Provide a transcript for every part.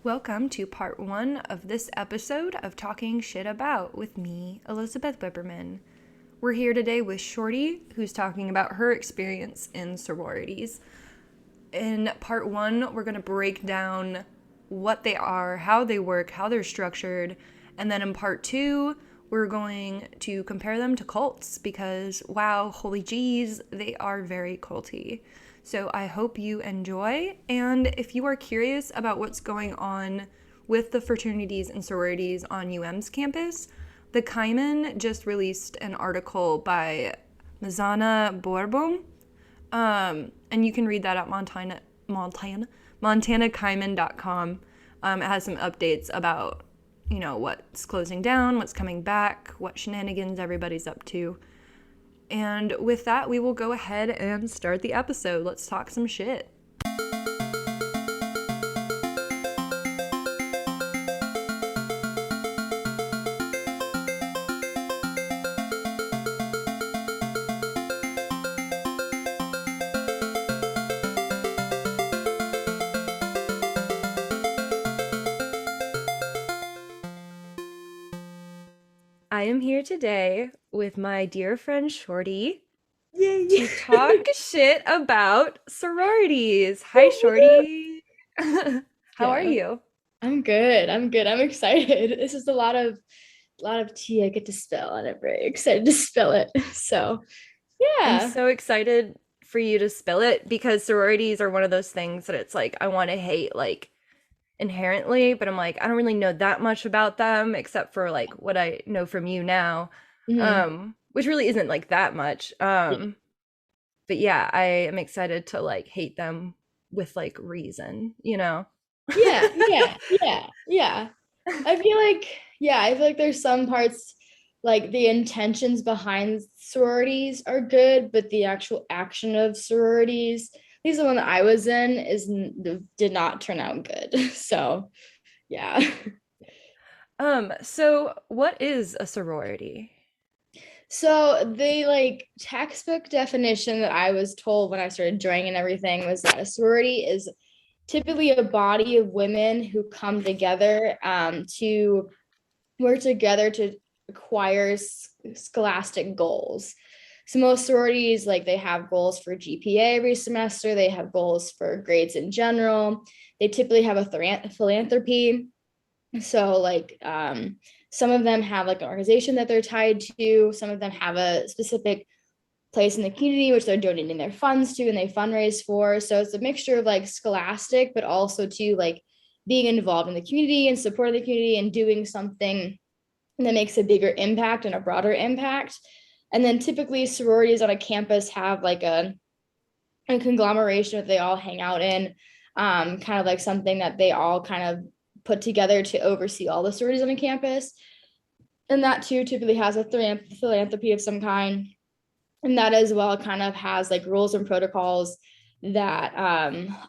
Welcome to part one of this episode of Talking Shit About with me, Elizabeth Wipperman. We're here today with Shortie, who's talking about her experience in sororities. In part one, we're going to break down what they are, how they work, how they're structured, and then in part two, we're going to compare them to cults because, wow, holy jeez, they are very culty. So I hope you enjoy, and if you are curious about what's going on with the fraternities and sororities on UM's campus, the Kaiman just released an article by Mazana Borbom, and you can read that at montanakaiman.com. It has some updates about, what's closing down, what's coming back, what shenanigans everybody's up to. And with that, we will go ahead and start the episode. Let's talk some shit. I am here today with my dear friend Shortie to talk shit about sororities. Hi, Shortie. How are you? I'm good. I'm excited. This is a lot of tea I get to spill, and I'm very excited to spill it. So, I'm yeah. so excited for you to spill it because sororities are one of those things that it's like I want to hate like inherently, but I'm like I don't really know that much about them except for like what I know from you now. Mhm. Which really isn't like that much. But yeah, I am excited to like hate them with like reason, you know? Yeah. I feel like there's some parts like the intentions behind sororities are good, but the actual action of sororities, at least the one that I was in, did not turn out good. So, yeah. So what is a sorority? So the textbook definition that I was told when I started joining and everything was that a sorority is typically a body of women who come together to work together to acquire scholastic goals. So most sororities, like they have goals for GPA every semester, they have goals for grades in general. They typically have a philanthropy. So some of them have like an organization that they're tied to. Some of them have a specific place in the community which they're donating their funds to and they fundraise for. So it's a mixture of like scholastic, but also to like being involved in the community and supporting the community and doing something that makes a bigger impact and a broader impact. And then typically sororities on a campus have like a conglomeration that they all hang out in, kind of like something that they all kind of put together to oversee all the sororities on a campus. And that too typically has a philanthropy of some kind. And that as well kind of has like rules and protocols that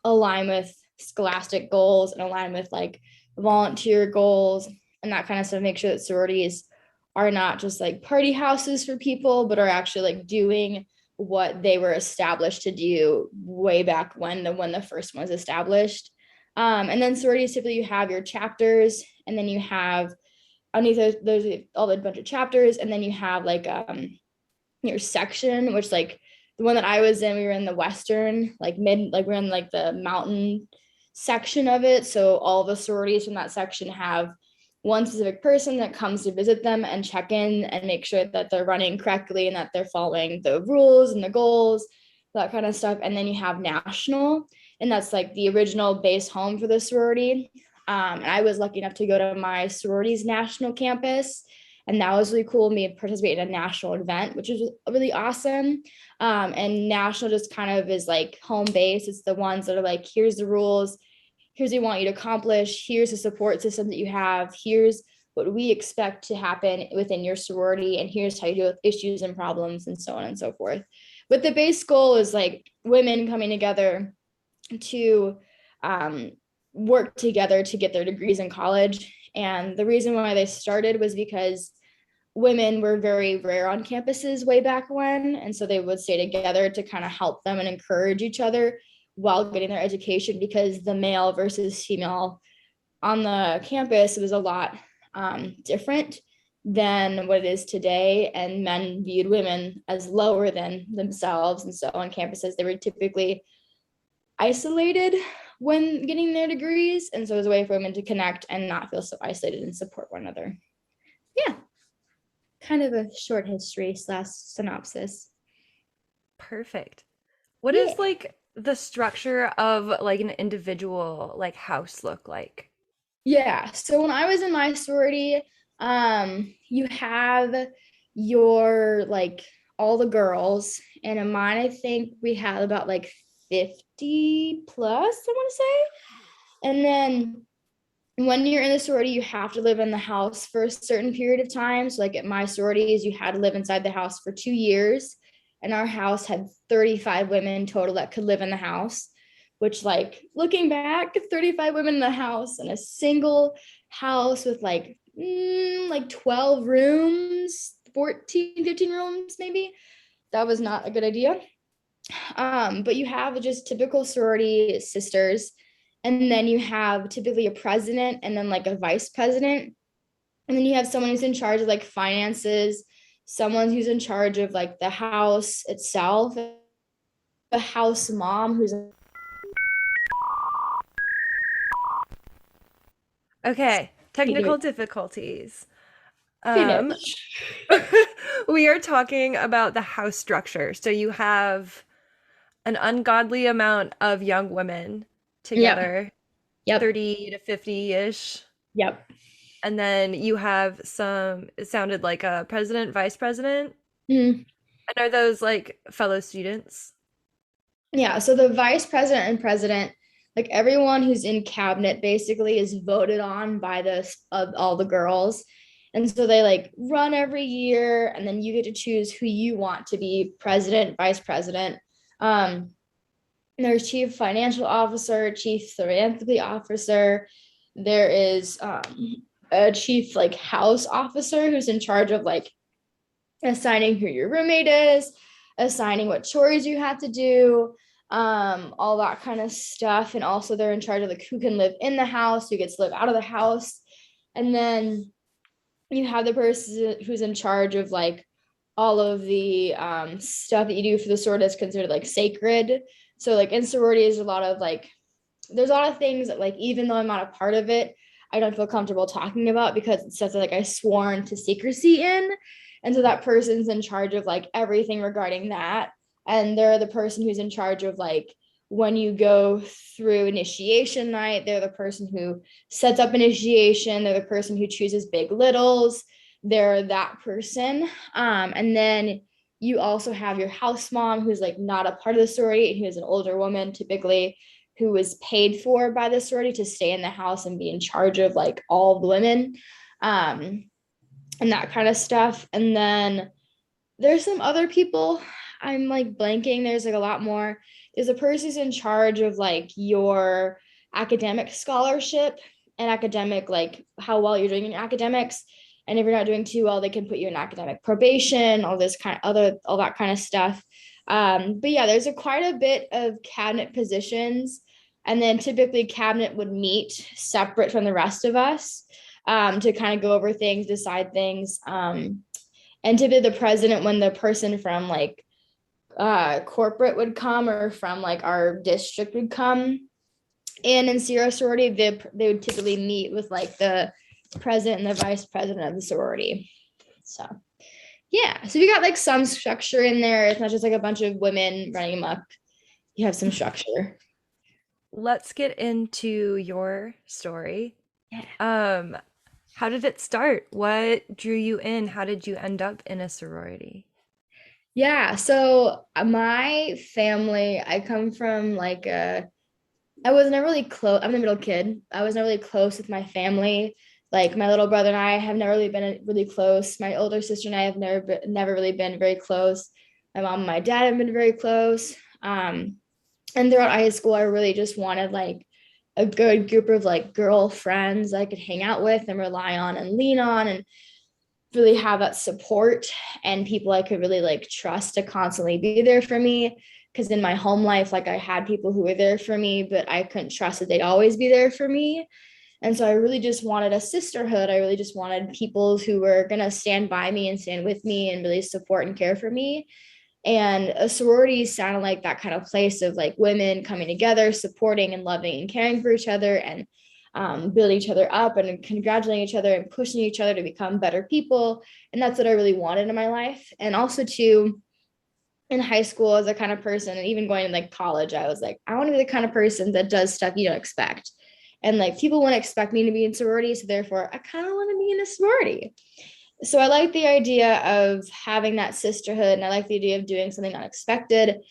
align with scholastic goals and align with like volunteer goals and that kind of stuff. Make sure that sororities are not just like party houses for people, but are actually like doing what they were established to do way back when the first one was established. And then sororities typically you have your chapters, and then you have underneath those all the bunch of chapters, and then you have like your section, which like the one that I was in, we were in the western, we're in like the mountain section of it. So all the sororities from that section have one specific person that comes to visit them and check in and make sure that they're running correctly and that they're following the rules and the goals, that kind of stuff. And then you have national, and that's like the original base home for the sorority. And I was lucky enough to go to my sorority's national campus, and that was really cool. Me participate in a national event, which is really awesome. And national just kind of is like home base. It's the ones that are like, here's the rules, here's what we want you to accomplish, here's the support system that you have, here's what we expect to happen within your sorority, and here's how you deal with issues and problems, and so on and so forth. But the base goal is like women coming together to um, work together to get their degrees in college. And the reason why they started was because women were very rare on campuses way back when. And so they would stay together to kind of help them and encourage each other while getting their education, because the male versus female on the campus, it was a lot different than what it is today. And men viewed women as lower than themselves. And so on campuses, they were typically isolated when getting their degrees. And so it was a way for women to connect and not feel so isolated and support one another. Yeah, kind of a short history slash synopsis. Perfect. What Yeah. is like the structure of like an individual like house look like? Yeah. So when I was in my sorority, you have your like all the girls, and in mine, I think we had about like 50 plus, I want to say. And then when you're in the sorority, you have to live in the house for a certain period of time. So, like at my sororities, you had to live inside the house for 2 years. And our house had 35 women total that could live in the house, which, like, looking back, 35 women in the house in a single house with like 12 rooms, 14, 15 rooms, maybe. That was not a good idea. But you have just typical sorority sisters, and then you have typically a president and then like a vice president, and then you have someone who's in charge of like finances, someone who's in charge of like the house itself, a house mom who's Okay, technical difficulties. a Um, we are talking about the house structure. So you have an ungodly amount of young women Yep, together, yep, 30 to 50-ish. yep. And then you have some, it sounded like a president, vice president. Mhm. And are those like fellow students? Yeah, so the vice president and president, like everyone who's in cabinet basically is voted on by the all the girls. And so they like run every year, and then you get to choose who you want to be president, vice president. Um, there's chief financial officer, chief philanthropy officer. There is a chief like house officer who's in charge of like assigning who your roommate is, assigning what chores you have to do, all that kind of stuff. And also they're in charge of like who can live in the house, who gets to live out of the house. And then you have the person who's in charge of like all of the stuff that you do for the sorority that's considered like sacred. So like in sororities, there's a lot of things that like even though I'm not a part of it, I don't feel comfortable talking about because it's stuff that like I sworn to secrecy in. And so that person's in charge of like everything regarding that. And they're the person who's in charge of like when you go through initiation night, they're the person who sets up initiation, they're the person who chooses big littles, they're that person. And then you also have your house mom who's like not a part of the sorority, who's an older woman typically who was paid for by the sorority to stay in the house and be in charge of like all the women, and that kind of stuff. And then there's some other people. I'm like blanking. There's like a lot more. There's a person who's in charge of like your academic scholarship and academic, like how well you're doing in academics. And if you're not doing too well, they can put you in academic probation, all this kind of all that kind of stuff. But yeah, there's quite a bit of cabinet positions. And then typically cabinet would meet separate from the rest of us, to kind of go over things, decide things. And typically the president, when the person from like corporate would come or from like our district would come in see our sorority, they would typically meet with like the president and the vice president of the sorority. So yeah, so we got like some structure in there. It's not just like a bunch of women running amok. You have some structure. Let's get into your story. Yeah. Um, how did it start? What drew you in? How did you end up in a sorority? Yeah, so my family, I come from like I was never really close. I'm the middle kid. I was never really close with my family. Like my little brother and I have never really been really close. My older sister and I have never really been very close. My mom and my dad have been very close. And throughout high school, I really just wanted like a good group of like girlfriends I could hang out with and rely on and lean on and really have that support and people I could really like trust to constantly be there for me. Because in my home life, like I had people who were there for me, but I couldn't trust that they'd always be there for me. And so I really just wanted a sisterhood. I really just wanted people who were going to stand by me and stand with me and really support and care for me. And a sorority sounded like that kind of place of like women coming together, supporting and loving and caring for each other, and building each other up and congratulating each other and pushing each other to become better people. And that's what I really wanted in my life. And also to in high school as a kind of person, and even going to like college, I was like, I want to be the kind of person that does stuff you don't expect. And like people wouldn't expect me to be in sorority. So therefore, I kind of want to be in a sorority. So I like the idea of having that sisterhood, and I like the idea of doing something unexpected.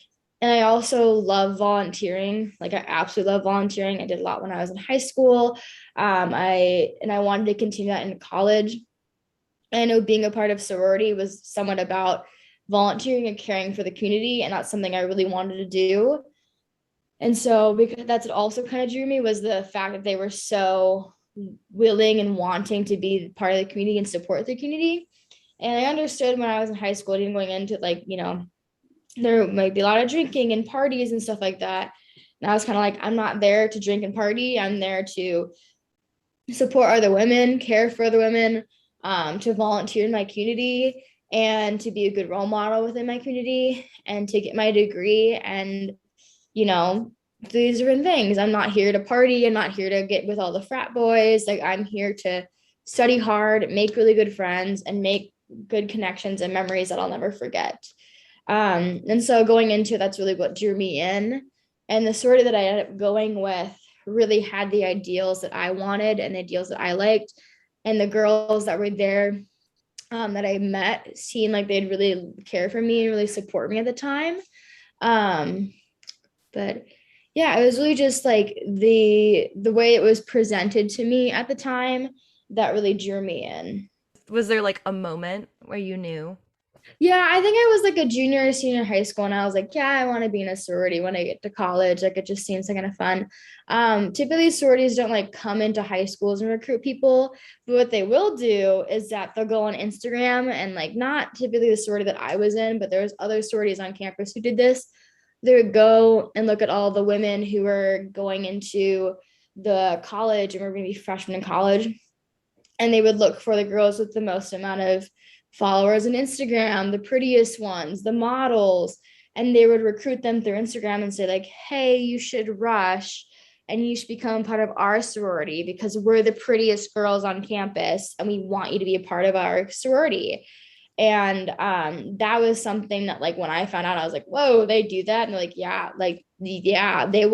And I also love volunteering. Like I absolutely love volunteering. I did a lot when I was in high school. I wanted to continue that in college. And I know being a part of sorority was somewhat about volunteering and caring for the community, and that's something I really wanted to do. And so because that's what also kind of drew me was the fact that they were so willing and wanting to be part of the community and support the community. And I understood when I was in high school, even going into like, there might be a lot of drinking and parties and stuff like that. And I was kind of like, I'm not there to drink and party. I'm there to support other women, care for other women, to volunteer in my community and to be a good role model within my community and to get my degree and, you know, these different things. I'm not here to party. I'm not here to get with all the frat boys. Like I'm here to study hard, make really good friends, and make good connections and memories that I'll never forget. And so going into that's really what drew me in. And the sorority that I ended up going with really had the ideals that I wanted and the ideals that I liked. And the girls that were there that I met seemed like they'd really care for me and really support me at the time. But yeah, it was really just like the way it was presented to me at the time that really drew me in. Was there like a moment where you knew? Yeah, I think I was like a junior or senior in high school, and I was like, yeah, I want to be in a sorority when I get to college. Like it just seems like kind of fun. Typically sororities don't like come into high schools and recruit people, but what they will do is that they'll go on Instagram and like not typically the sorority that I was in, but there was other sororities on campus who did this. They would go and look at all the women who were going into the college and were going to be freshmen in college, and they would look for the girls with the most amount of followers on Instagram, the prettiest ones, the models, and they would recruit them through Instagram and say like, "Hey, you should rush and you should become part of our sorority because we're the prettiest girls on campus and we want you to be a part of our sorority." And that was something that like when I found out, I was like, "Whoa, they do that?" And they're like, yeah, they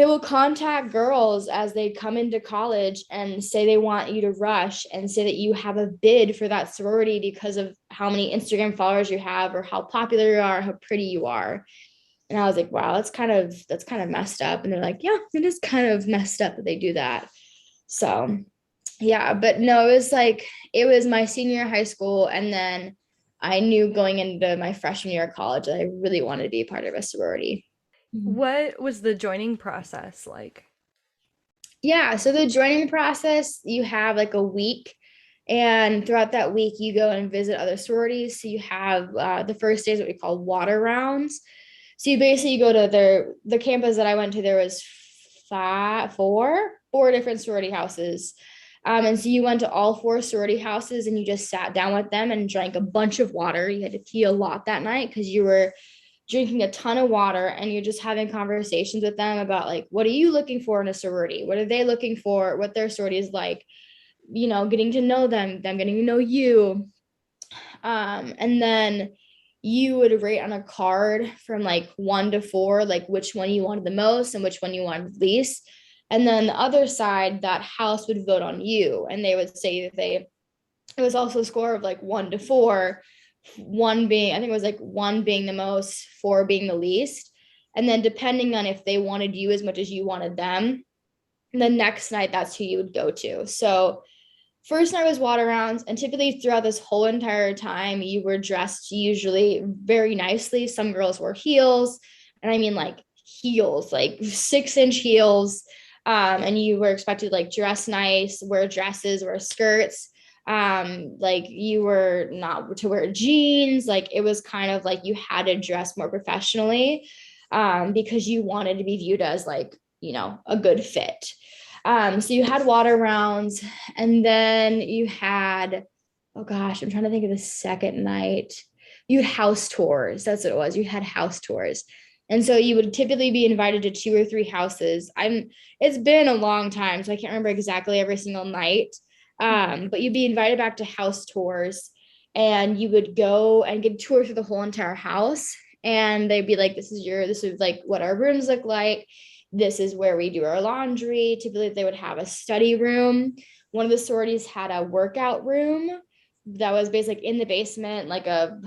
will contact girls as they come into college and say they want you to rush and say that you have a bid for that sorority because of how many Instagram followers you have or how popular you are, how pretty you are. And I was like, wow, that's kind of messed up. And they're like, yeah, it is kind of messed up that they do that. So yeah, but no, it was my senior year of high school. And then I knew going into my freshman year of college that I really wanted to be a part of a sorority. Mhm. What was the joining process like? Yeah, so the joining process, you have like a week, and throughout that week, you go and visit other sororities. So you have the first day is what we call water rounds. So you basically go to the campus that I went to. There was four different sorority houses, and so you went to all four sorority houses, and you just sat down with them and drank a bunch of water. You had to pee a lot that night because you were drinking a ton of water, and you're just having conversations with them about like what are you looking for in a sorority, what are they looking for, what their sorority is like, getting to know them getting to know you. And then you would rate on a card from like 1 to 4 like which one you wanted the most and which one you wanted least. And then the other side, that house would vote on you, and they would say that it was also a score of like 1 to 4, one being, I think it was like one being the most, 4 being the least. And then depending on if they wanted you as much as you wanted them, the next night that's who you would go to. So first night was water rounds, and typically throughout this whole entire time, you were dressed usually very nicely. Some girls wore heels, and I mean like heels, like 6-inch heels. And you were expected to like dress nice, wear dresses, wear skirts. Like you were not to wear jeans. Like it was kind of like you had to dress more professionally, because you wanted to be viewed as like, a good fit. So you had water rounds, and then you had, oh gosh, I'm trying to think of the second night. You had house tours. That's what it was. You had house tours. And so you would typically be invited to 2 or 3 houses. It's been a long time, so I can't remember exactly every single night. But you'd be invited back to house tours, and you would go and get a tour through the whole entire house. And they'd be like, this is like what our rooms look like. This is where we do our laundry. Typically, they would have a study room. One of the sororities had a workout room that was basically in the basement,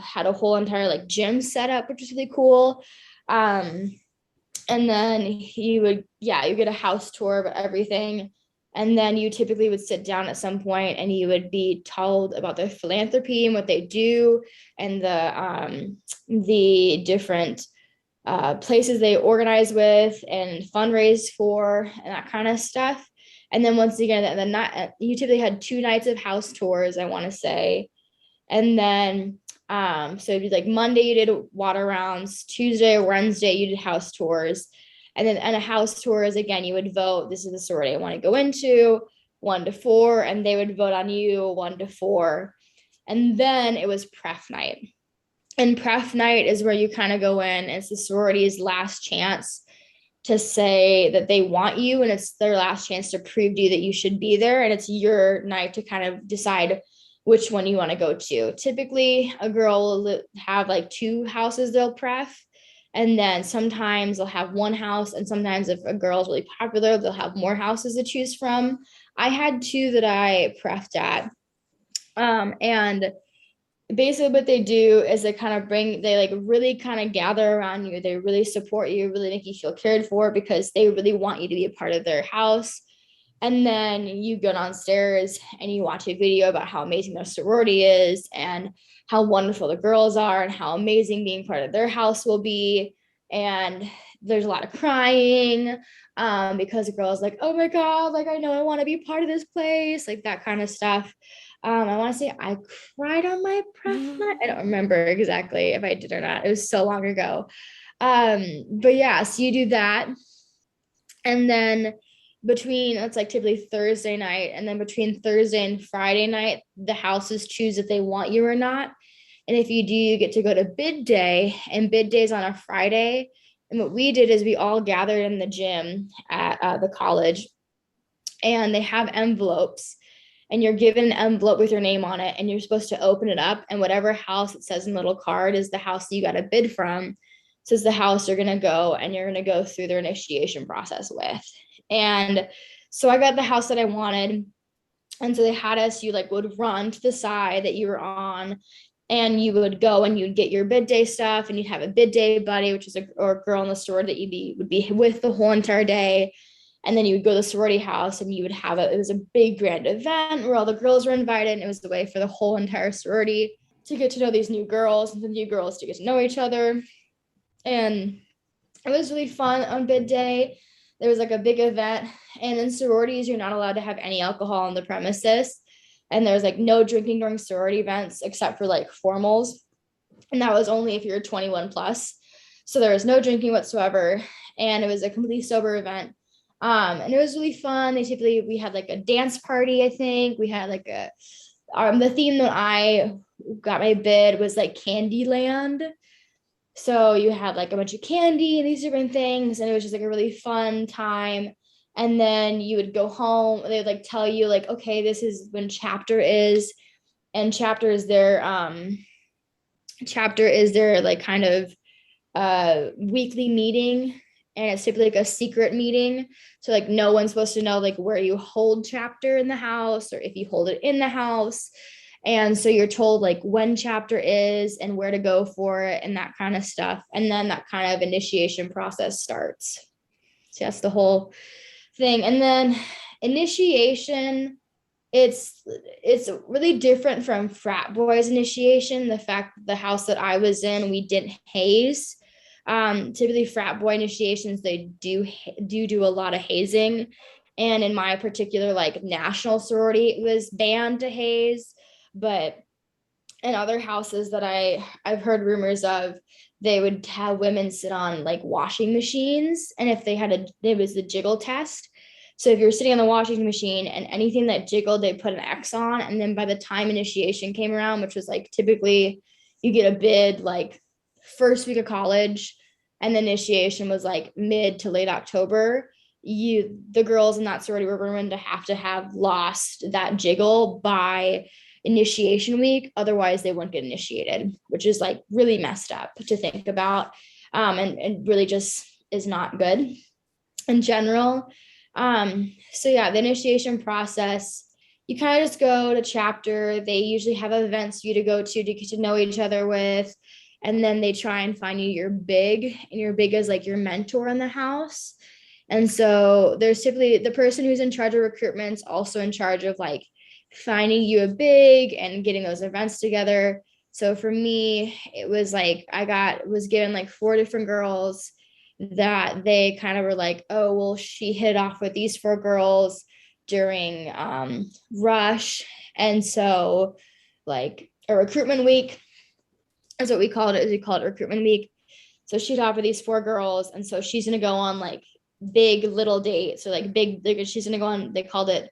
had a whole entire like gym setup, which was really cool. Um, and then you get a house tour of everything. And then you typically would sit down at some point and you would be told about their philanthropy and what they do, and the different places they organize with and fundraise for and that kind of stuff. And then once again, and then not, you typically had 2 nights of house tours, I want to say. And then so it'd be like Monday you did water rounds, Tuesday or Wednesday you did house tours. And then and a house tour is, again, you would vote, this is the sorority I want to go into, 1 to 4, and they would vote on you 1 to 4. And then it was pref night. And pref night is where you kind of go in. It's the sorority's last chance to say that they want you, and it's their last chance to prove to you that you should be there. And it's your night to kind of decide which one you want to go to. Typically, a girl will have like 2 houses they'll pref. And then sometimes they'll have 1 house. And sometimes if a girl is really popular, they'll have more houses to choose from. I had 2 that I prefed at. And basically what they do is they like really kind of gather around you. They really support you, really make you feel cared for, because they really want you to be a part of their house. And then you go downstairs and you watch a video about how amazing their sorority is and how wonderful the girls are and how amazing being part of their house will be. And there's a lot of crying because the girl's like, oh my God, like I know I want to be part of this place, like that kind of stuff. I want to say I cried on my prep night. I don't remember exactly if I did or not. It was so long ago. But yeah, so you do that. And then that's like typically Thursday night. And then between Thursday and Friday night, the houses choose if they want you or not. And if you do, you get to go to bid day, and bid day is on a Friday. And what we did is we all gathered in the gym at the college, and they have envelopes, and you're given an envelope with your name on it, and you're supposed to open it up, and whatever house it says in the little card is the house that you got a bid from. So it's the house you're going to go, and you're going to go through their initiation process with. And so I got the house that I wanted. And so they had us, you like would run to the side that you were on, and you would go and you'd get your bid day stuff, and you'd have a bid day buddy, which is a girl in the store that would be with the whole entire day. And then you would go to the sorority house, and you would it was a big grand event where all the girls were invited. And it was the way for the whole entire sorority to get to know these new girls, and the new girls to get to know each other. And it was really fun on bid day. There was like a big event, and in sororities, you're not allowed to have any alcohol on the premises. And there's like no drinking during sorority events except for like formals. And that was only if you're 21 plus. So there was no drinking whatsoever. And it was a completely sober event. And it was really fun. We had like a dance party, I think. We had like the theme that I got my bid was like Candyland. So you had like a bunch of candy and these different things. And it was just like a really fun time. And then you would go home. They would like tell you like, okay, this is when chapter is. And chapter is their like kind of weekly meeting. And it's typically like a secret meeting. So like no one's supposed to know like where you hold chapter in the house or if you hold it in the house. And so you're told like when chapter is and where to go for it and that kind of stuff. And then that kind of initiation process starts. So that's the whole thing. And then initiation, it's really different from frat boys initiation. The fact the house that I was in, we didn't haze. Typically frat boy initiations, they do a lot of hazing. And in my particular like national sorority, it was banned to haze. But in other houses that I've heard rumors of, they would have women sit on like washing machines. And if they had it was a jiggle test. So if you're sitting on the washing machine and anything that jiggled, they put an X on. And then by the time initiation came around, which was like typically you get a bid like first week of college, and the initiation was like mid to late October, the girls in that sorority were rumored to have lost that jiggle by initiation week. Otherwise, they wouldn't get initiated, which is like really messed up to think about. And really just is not good in general. So yeah, the initiation process, you kind of just go to chapter. They usually have events for you to go to get to know each other with. And then they try and find you your big, and your big is like your mentor in the house. And so there's typically the person who's in charge of recruitment's also in charge of like finding you a big and getting those events together. So for me, it was like was given like 4 different girls that they kind of were like, oh, well, she hit off with these 4 girls during Rush. And so like a recruitment week is what we called it. We called it recruitment week. So she'd offer these 4 girls. And so she's going to go on like big little dates, or like she's going to go on, they called it,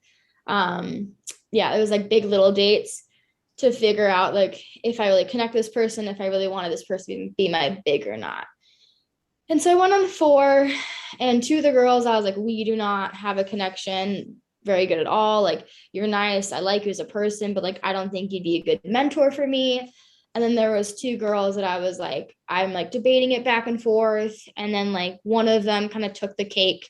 yeah, it was like big little dates to figure out like if I really connect with this person, if I really wanted this person to be my big or not. And so I went on 4, and 2 of the girls, I was like, we do not have a connection very good at all. Like, you're nice. I like you as a person, but like, I don't think you'd be a good mentor for me. And then there was 2 girls that I was like, I'm like debating it back and forth. And then like one of them kind of took the cake.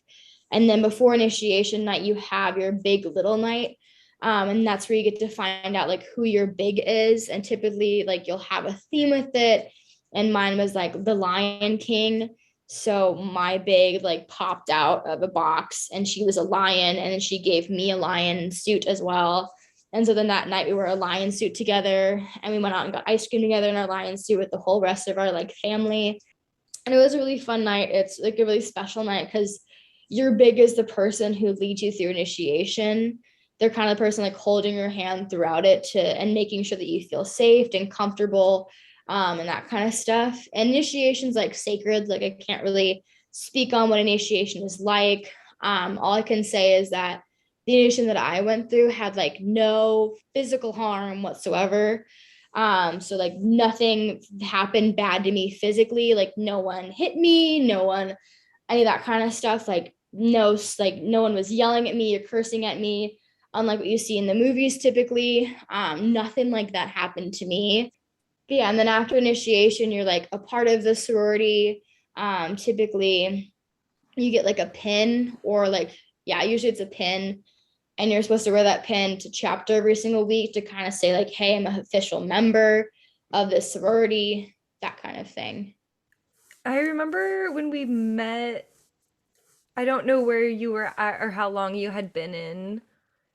And then before initiation night, you have your big little night. And that's where you get to find out like who your big is. And typically like you'll have a theme with it. And mine was like the Lion King. So my big like popped out of a box, and she was a lion, and then she gave me a lion suit as well. And so then that night we wore a lion suit together, and we went out and got ice cream together in our lion suit with the whole rest of our like family. And it was a really fun night. It's like a really special night because your big is the person who leads you through initiation. They're kind of the person like holding your hand throughout it and making sure that you feel safe and comfortable, and that kind of stuff. And initiation's like sacred. Like I can't really speak on what initiation is like. All I can say is that the initiation that I went through had like no physical harm whatsoever. So like nothing happened bad to me physically. Like no one hit me, no one, any of that kind of stuff. Like no one was yelling at me or cursing at me, unlike what you see in the movies typically. Nothing like that happened to me. But yeah, and then after initiation, you're like a part of the sorority. Typically, you get like a pin, or like, yeah, usually it's a pin, and you're supposed to wear that pin to chapter every single week to kind of say like, hey, I'm an official member of this sorority, that kind of thing. I remember when we met, I don't know where you were at or how long you had been in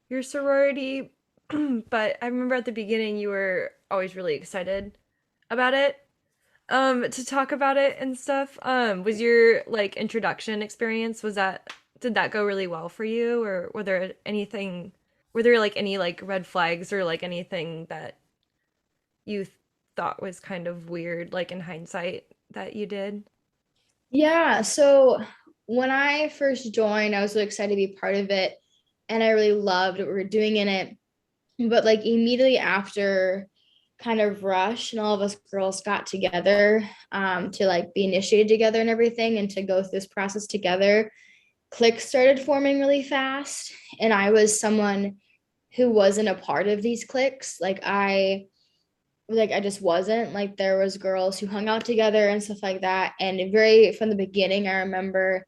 your sorority, but I remember at the beginning you were always really excited about it, to talk about it and stuff. Was your like introduction experience, did that go really well for you, or were there like any like red flags or like anything that you thought was kind of weird, like in hindsight, that you did? Yeah. So when I first joined, I was really excited to be part of it, and I really loved what we were doing in it. But like immediately after kind of Rush and all of us girls got together, to like be initiated together and everything, and to go through this process together, cliques started forming really fast. And I was someone who wasn't a part of these cliques. I just wasn't. Like there was girls who hung out together and stuff like that. And very from the beginning, I remember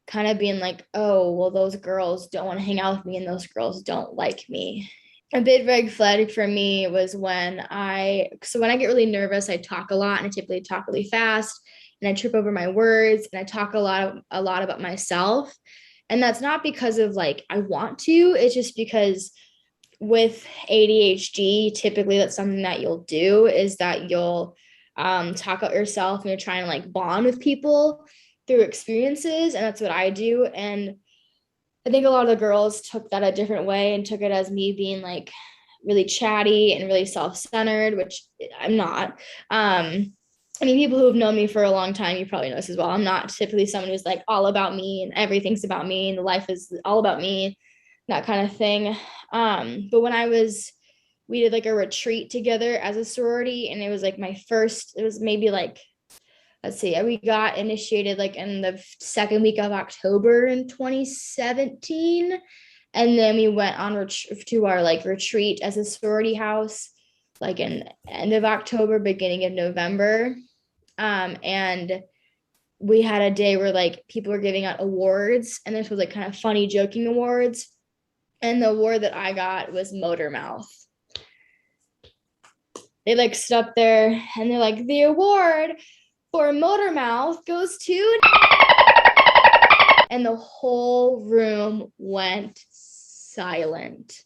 kind of being like, oh, well, those girls don't want to hang out with me, and those girls don't like me. A big red flag for me was when I get really nervous, I talk a lot, and I typically talk really fast, and I trip over my words, and I talk a lot about myself. And that's not because of like I want to, it's just because with ADHD, typically that's something that you'll do, is that you'll talk about yourself, and you're trying to like bond with people through experiences. And that's what I do. And I think a lot of the girls took that a different way and took it as me being like really chatty and really self-centered, which I'm not. I mean, people who have known me for a long time, you probably know this as well. I'm not typically someone who's like all about me and everything's about me and the life is all about me, that kind of thing. But when we did like a retreat together as a sorority, and it was like my first, it was maybe like, let's see, we got initiated like in the second week of October in 2017. And then we went on to our like retreat as a sorority house, like in end of October, beginning of November. And we had a day where like people were giving out awards, and this was like kind of funny joking awards. And the award that I got was Motor Mouth. They like stood up there and they're like, the award for Motor Mouth goes to, and the whole room went silent,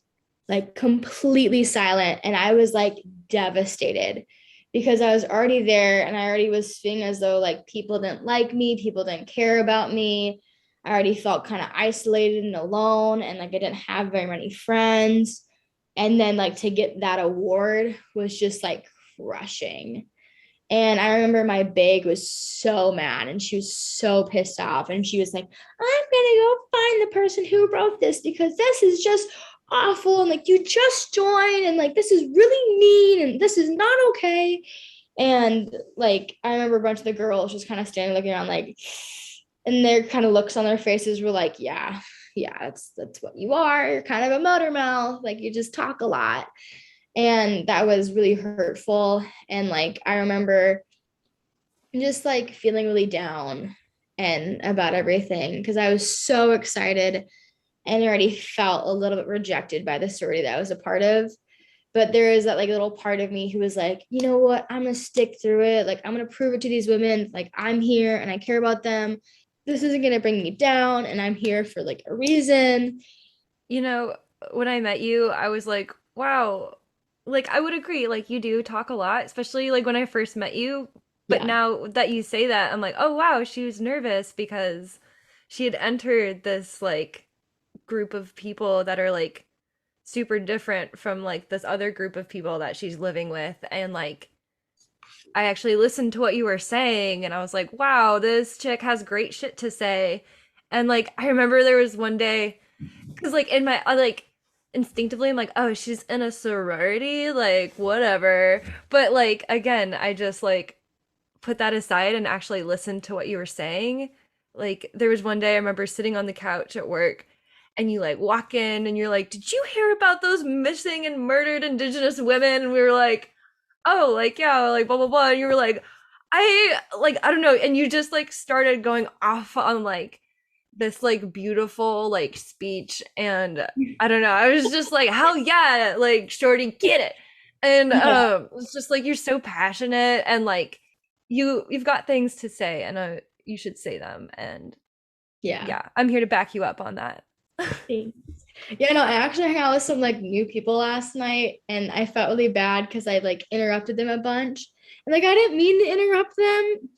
like completely silent. And I was like devastated because I was already there and I already was feeling as though like people didn't like me, people didn't care about me. I already felt kind of isolated and alone, and like I didn't have very many friends. And then like to get that award was just like crushing. And I remember my big was so mad and she was so pissed off. And she was like, I'm gonna go find the person who wrote this because this is just awful. And like, you just joined, and like, this is really mean, and this is not okay. And like, I remember a bunch of the girls just kind of standing looking around, like, and their kind of looks on their faces were like, yeah, that's what you are. You're kind of a motor mouth. Like, you just talk a lot. And that was really hurtful. And like, I remember just like feeling really down and about everything because I was so excited and already felt a little bit rejected by the sorority that I was a part of. But there is that like little part of me who was like, you know what, I'm gonna stick through it. Like, I'm gonna prove it to these women, like, I'm here and I care about them. This isn't gonna bring me down, and I'm here for like a reason. You know, when I met you, I was like, wow, like I would agree, like you do talk a lot, especially like when I first met you. But Yeah. now that you say that, I'm like, oh wow, she was nervous because she had entered this like group of people that are like super different from like this other group of people that she's living with. And like I actually listened to what you were saying and I was like, wow, this chick has great shit to say. And like I remember there was one day because like in my I like instinctively I'm like, oh, she's in a sorority, like whatever. But like again, I just like put that aside and actually listened to what you were saying. Like there was one day I remember sitting on the couch at work and you like walk in and you're like, did you hear about those missing and murdered indigenous women? And we were like, oh, like yeah, like blah blah blah. And you were like, I don't know. And you just like started going off on like this like beautiful like speech. And I don't know, I was just like, hell yeah, like Shorty, get it. And Yeah. it's just like you're so passionate and like you've got things to say and you should say them. And Yeah. yeah, I'm here to back you up on that. Thanks. Yeah, no, I actually hung out with some like new people last night, and I felt really bad because I like interrupted them a bunch. And like, I didn't mean to interrupt them.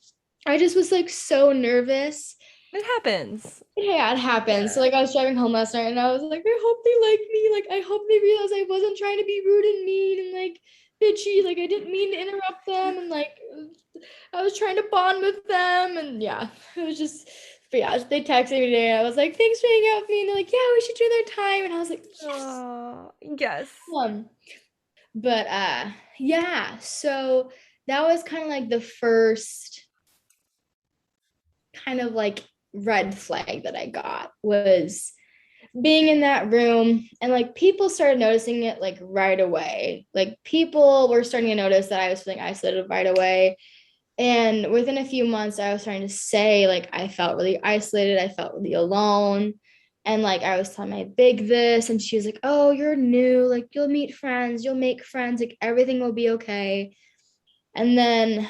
I just was like so nervous. It happens. Yeah, it happened. So like, I was driving home last night and I was like, I hope they like me. Like, I hope they realize I wasn't trying to be rude and mean and like bitchy. Like, I didn't mean to interrupt them, and like I was trying to bond with them. And yeah, it was just, but yeah, they texted me today and I was like, thanks for hanging out with me. And they're like, yeah, we should do their time. And I was like, yes. Oh yes. Um, but yeah, so that was kind of like the first kind of like red flag that I got, was being in that room, and like people started noticing it like right away. Like, people were starting to notice that I was feeling isolated right away. And within a few months, I was starting to say, like, I felt really isolated. I felt really alone. And like, I was telling my big this, and she was like, oh, you're new. Like, you'll meet friends, you'll make friends. Like, everything will be okay. And then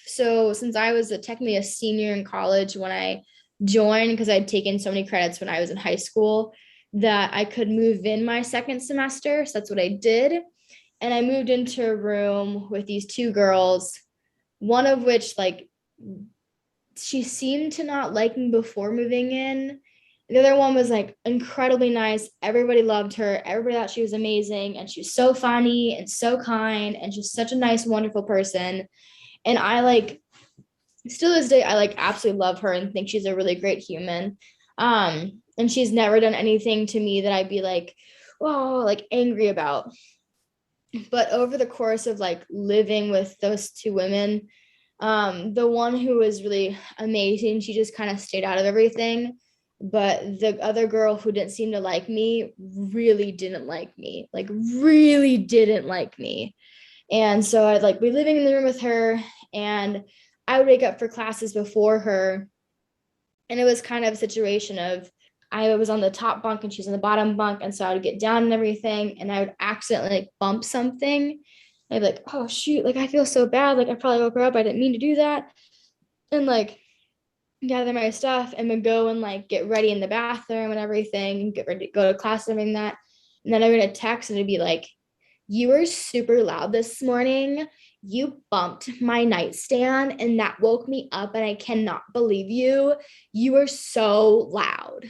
so since I was technically a senior in college when I joined, because I'd taken so many credits when I was in high school, that I could move in my second semester. So that's what I did. And I moved into a room with these two girls, one of which, like, she seemed to not like me before moving in. The other one was like incredibly nice. Everybody loved her. Everybody thought she was amazing. And she was so funny and so kind and just such a nice, wonderful person. And I like, still to this day, I like absolutely love her and think she's a really great human. And she's never done anything to me that I'd be like, oh, like angry about. But over the course of like living with those two women, the one who was really amazing, she just kind of stayed out of everything. But the other girl who didn't seem to like me really didn't like me, like really didn't like me. And so I'd like be living in the room with her, and I would wake up for classes before her. And it was kind of a situation of I was on the top bunk and she's on the bottom bunk. And so I would get down and everything, and I would accidentally like bump something. I'd be like, oh shoot, like I feel so bad. Like I probably woke her up. I didn't mean to do that. And like gather my stuff and would go and like get ready in the bathroom and everything, and get ready to go to class and everything that. And then I would get a text and it'd be like, you were super loud this morning. You bumped my nightstand and that woke me up, and I cannot believe you. You were so loud.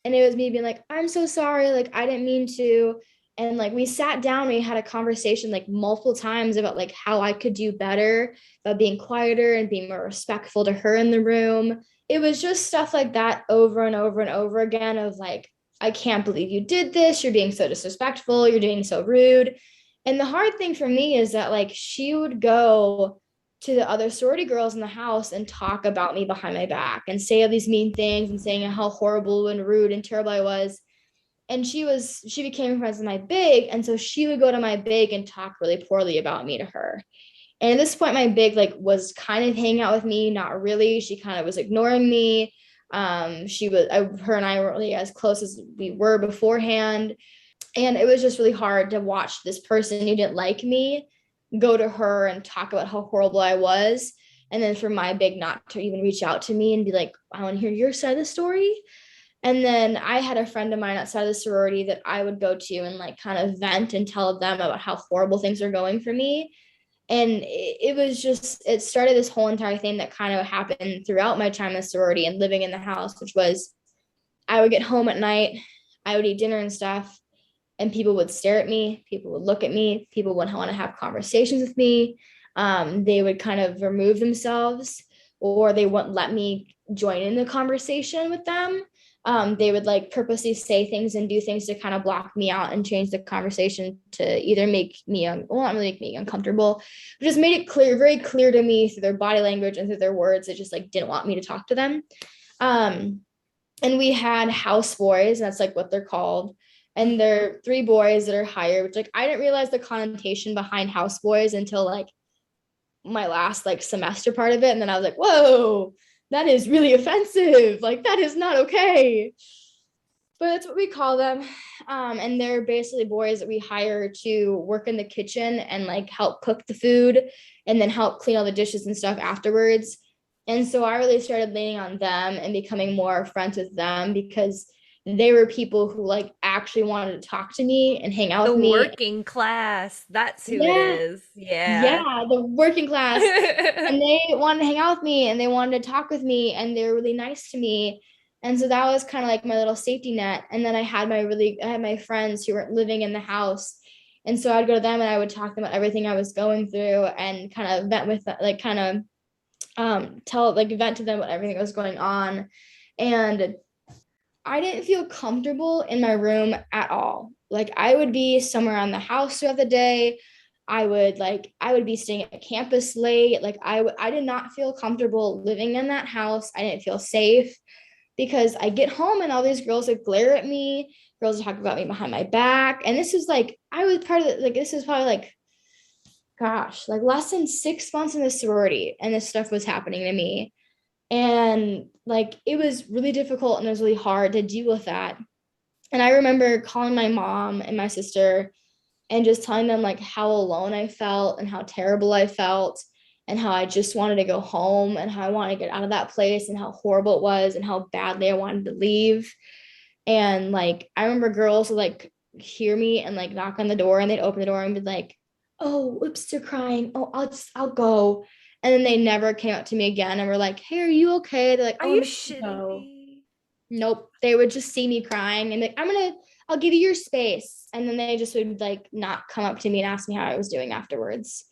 And it was me being like, I'm so sorry. Like, I didn't mean to. And like, we sat down, we had a conversation like multiple times about like how I could do better, about being quieter and being more respectful to her in the room. It was just stuff like that over and over and over again of like, I can't believe you did this. You're being so disrespectful. You're being so rude. And the hard thing for me is that like she would go to the other sorority girls in the house and talk about me behind my back and say all these mean things and saying how horrible and rude and terrible I was. And she became friends with my big, and so she would go to my big and talk really poorly about me to her. And at this point my big like was kind of hanging out with me, not really. She kind of was ignoring me. Her and I weren't really as close as we were beforehand. And it was just really hard to watch this person who didn't like me go to her and talk about how horrible I was. And then for my big not to even reach out to me and be like, I want to hear your side of the story. And then I had a friend of mine outside of the sorority that I would go to and like kind of vent and tell them about how horrible things are going for me. And it was just, it started this whole entire thing that kind of happened throughout my time in the sorority and living in the house, which was I would get home at night, I would eat dinner and stuff, and people would stare at me, people would look at me, people would want to have conversations with me. They would kind of remove themselves, or they wouldn't let me join in the conversation with them. They would like purposely say things and do things to kind of block me out and change the conversation to either make me well, not really make me uncomfortable, but just made it clear, very clear to me through their body language and through their words that just like didn't want me to talk to them. um, and we had house boys, that's like what they're called. And they're three boys that are hired, which like I didn't realize the connotation behind house boys until like my last like semester part of it. And then I was like, whoa, that is really offensive. Like that is not okay. But that's what we call them. And they're basically boys that we hire to work in the kitchen and like help cook the food and then help clean all the dishes and stuff afterwards. And so I really started leaning on them and becoming more friends with them because they were people who like actually wanted to talk to me and hang out The with me. working class. That's who it Yeah, is. Yeah. yeah, the working class. And they wanted to hang out with me and they wanted to talk with me and they were really nice to me. And so that was kind of like my little safety net. And then I had my friends who weren't living in the house. And so I'd go to them and I would talk to them about everything I was going through and kind of vent with like kind of tell like vent to them about everything that was going on. And I didn't feel comfortable in my room at all. Like I would be somewhere on the house throughout the day. I would be staying at campus late. Like I did not feel comfortable living in that house. I didn't feel safe because I get home and all these girls would glare at me. Girls would talk about me behind my back. And this is like I was part of it. Like this is probably like gosh, like less than 6 months in the sorority, and this stuff was happening to me. And like it was really difficult and it was really hard to deal with that. And I remember calling my mom and my sister and just telling them like how alone I felt and how terrible I felt and how I just wanted to go home and how I wanted to get out of that place and how horrible it was and how badly I wanted to leave. And like I remember girls would like hear me and like knock on the door and they'd open the door and be like, oh, whoops, they're crying. Oh, I'll go. And then they never came up to me again and were like, hey, are you okay? They're like, Are oh, you I'm just shitting gonna go. me? Nope. They would just see me crying and like, I'll give you your space. And then they just would like not come up to me and ask me how I was doing afterwards.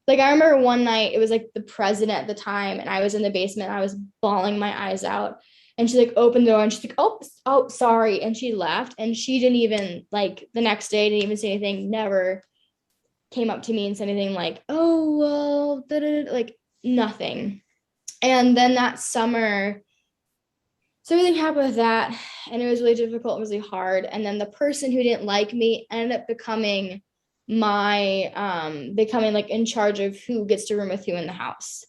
Like I remember one night, it was like the president at the time, and I was in the basement. I was bawling my eyes out. And she like opened the door and she's like, oh, sorry. And she left. And she didn't even like the next day, didn't even say anything, never came up to me and said anything like, oh, well, like nothing. And then that summer, so everything happened with that, and it was really difficult, really hard. And then the person who didn't like me ended up becoming becoming like in charge of who gets to room with who in the house.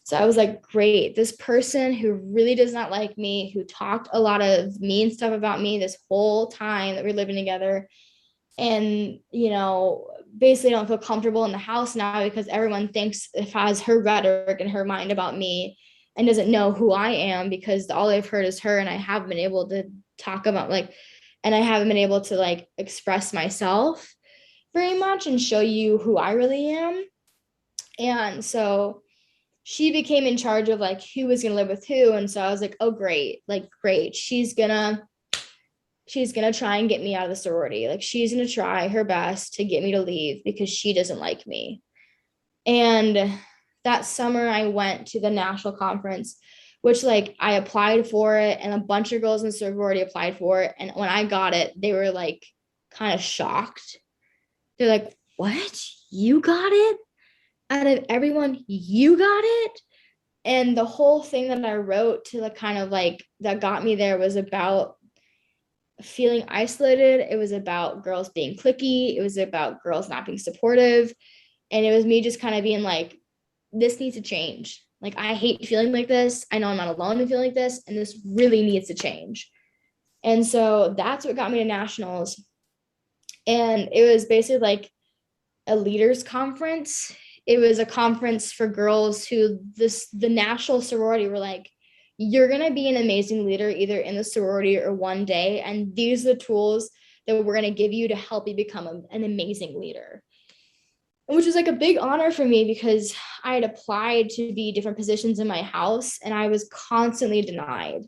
So I was like, great, this person who really does not like me, who talked a lot of mean stuff about me this whole time that we're living together, and basically don't feel comfortable in the house now because everyone thinks it has her rhetoric in her mind about me and doesn't know who I am because all I've heard is her, and I haven't been able to talk about and I haven't been able to like express myself very much and show you who I really am. And so she became in charge of like who was going to live with who. And so I was like, oh, great, like, great. She's gonna try and get me out of the sorority. Like she's going to try her best to get me to leave because she doesn't like me. And that summer I went to the national conference, which like I applied for it and a bunch of girls in the sorority applied for it. And when I got it, they were like kind of shocked. They're like, what? You got it? Out of everyone, you got it? And the whole thing that I wrote to the kind of like that got me there was about feeling isolated. It was about girls being cliquey. It was about girls not being supportive. And it was me just kind of being like, this needs to change. Like, I hate feeling like this. I know I'm not alone in feeling like this, and this really needs to change. And so that's what got me to nationals. And it was basically like a leaders conference. It was a conference for girls who the national sorority were like, you're going to be an amazing leader either in the sorority or one day. And these are the tools that we're going to give you to help you become an amazing leader. Which was like a big honor for me because I had applied to be different positions in my house and I was constantly denied,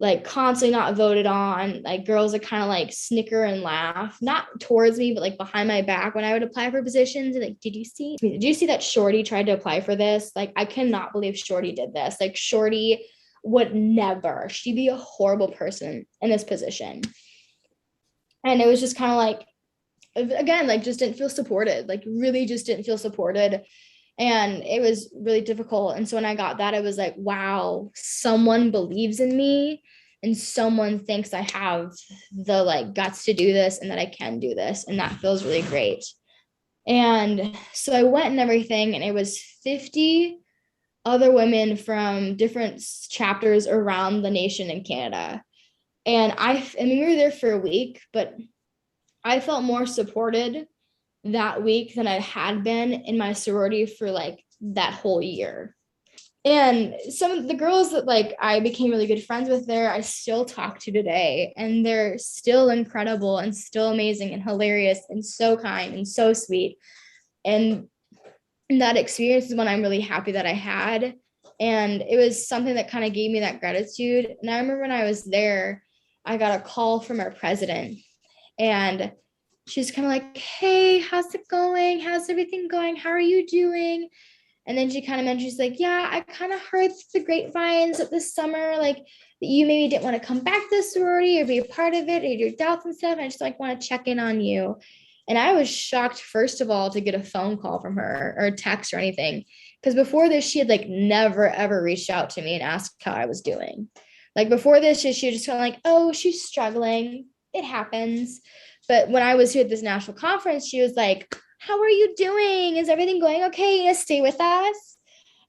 like constantly not voted on. Like girls would kind of like snicker and laugh, not towards me, but like behind my back when I would apply for positions. And like, did you see that Shortie tried to apply for this? Like, I cannot believe Shortie did this. Like Shortie would never, she'd be a horrible person in this position. And it was just kind of like, again, like just didn't feel supported, like really just didn't feel supported. And it was really difficult. And so when I got that, it was like, wow, someone believes in me and someone thinks I have the like guts to do this and that I can do this. And that feels really great. And so I went and everything, and it was 50 other women from different chapters around the nation in Canada. And I mean, we were there for a week, but I felt more supported that week than I had been in my sorority for like that whole year. And some of the girls that like I became really good friends with there, I still talk to today, and they're still incredible and still amazing and hilarious and so kind and so sweet. And that experience is one I'm really happy that I had. And it was something that kind of gave me that gratitude. And I remember when I was there, I got a call from our president, and she's kind of like, hey, how's it going? How's everything going? How are you doing? And then she kind of mentioned, she's like, yeah, I kind of heard the grapevines that this summer, like that you maybe didn't want to come back to the sorority or be a part of it or your doubts and stuff. And I just like want to check in on you. And I was shocked, first of all, to get a phone call from her or a text or anything. Because before this, she had like never, ever reached out to me and asked how I was doing. Like before this, she was just kind of like, oh, she's struggling. It happens. But when I was here at this national conference, she was like, how are you doing? Is everything going okay? You stay with us?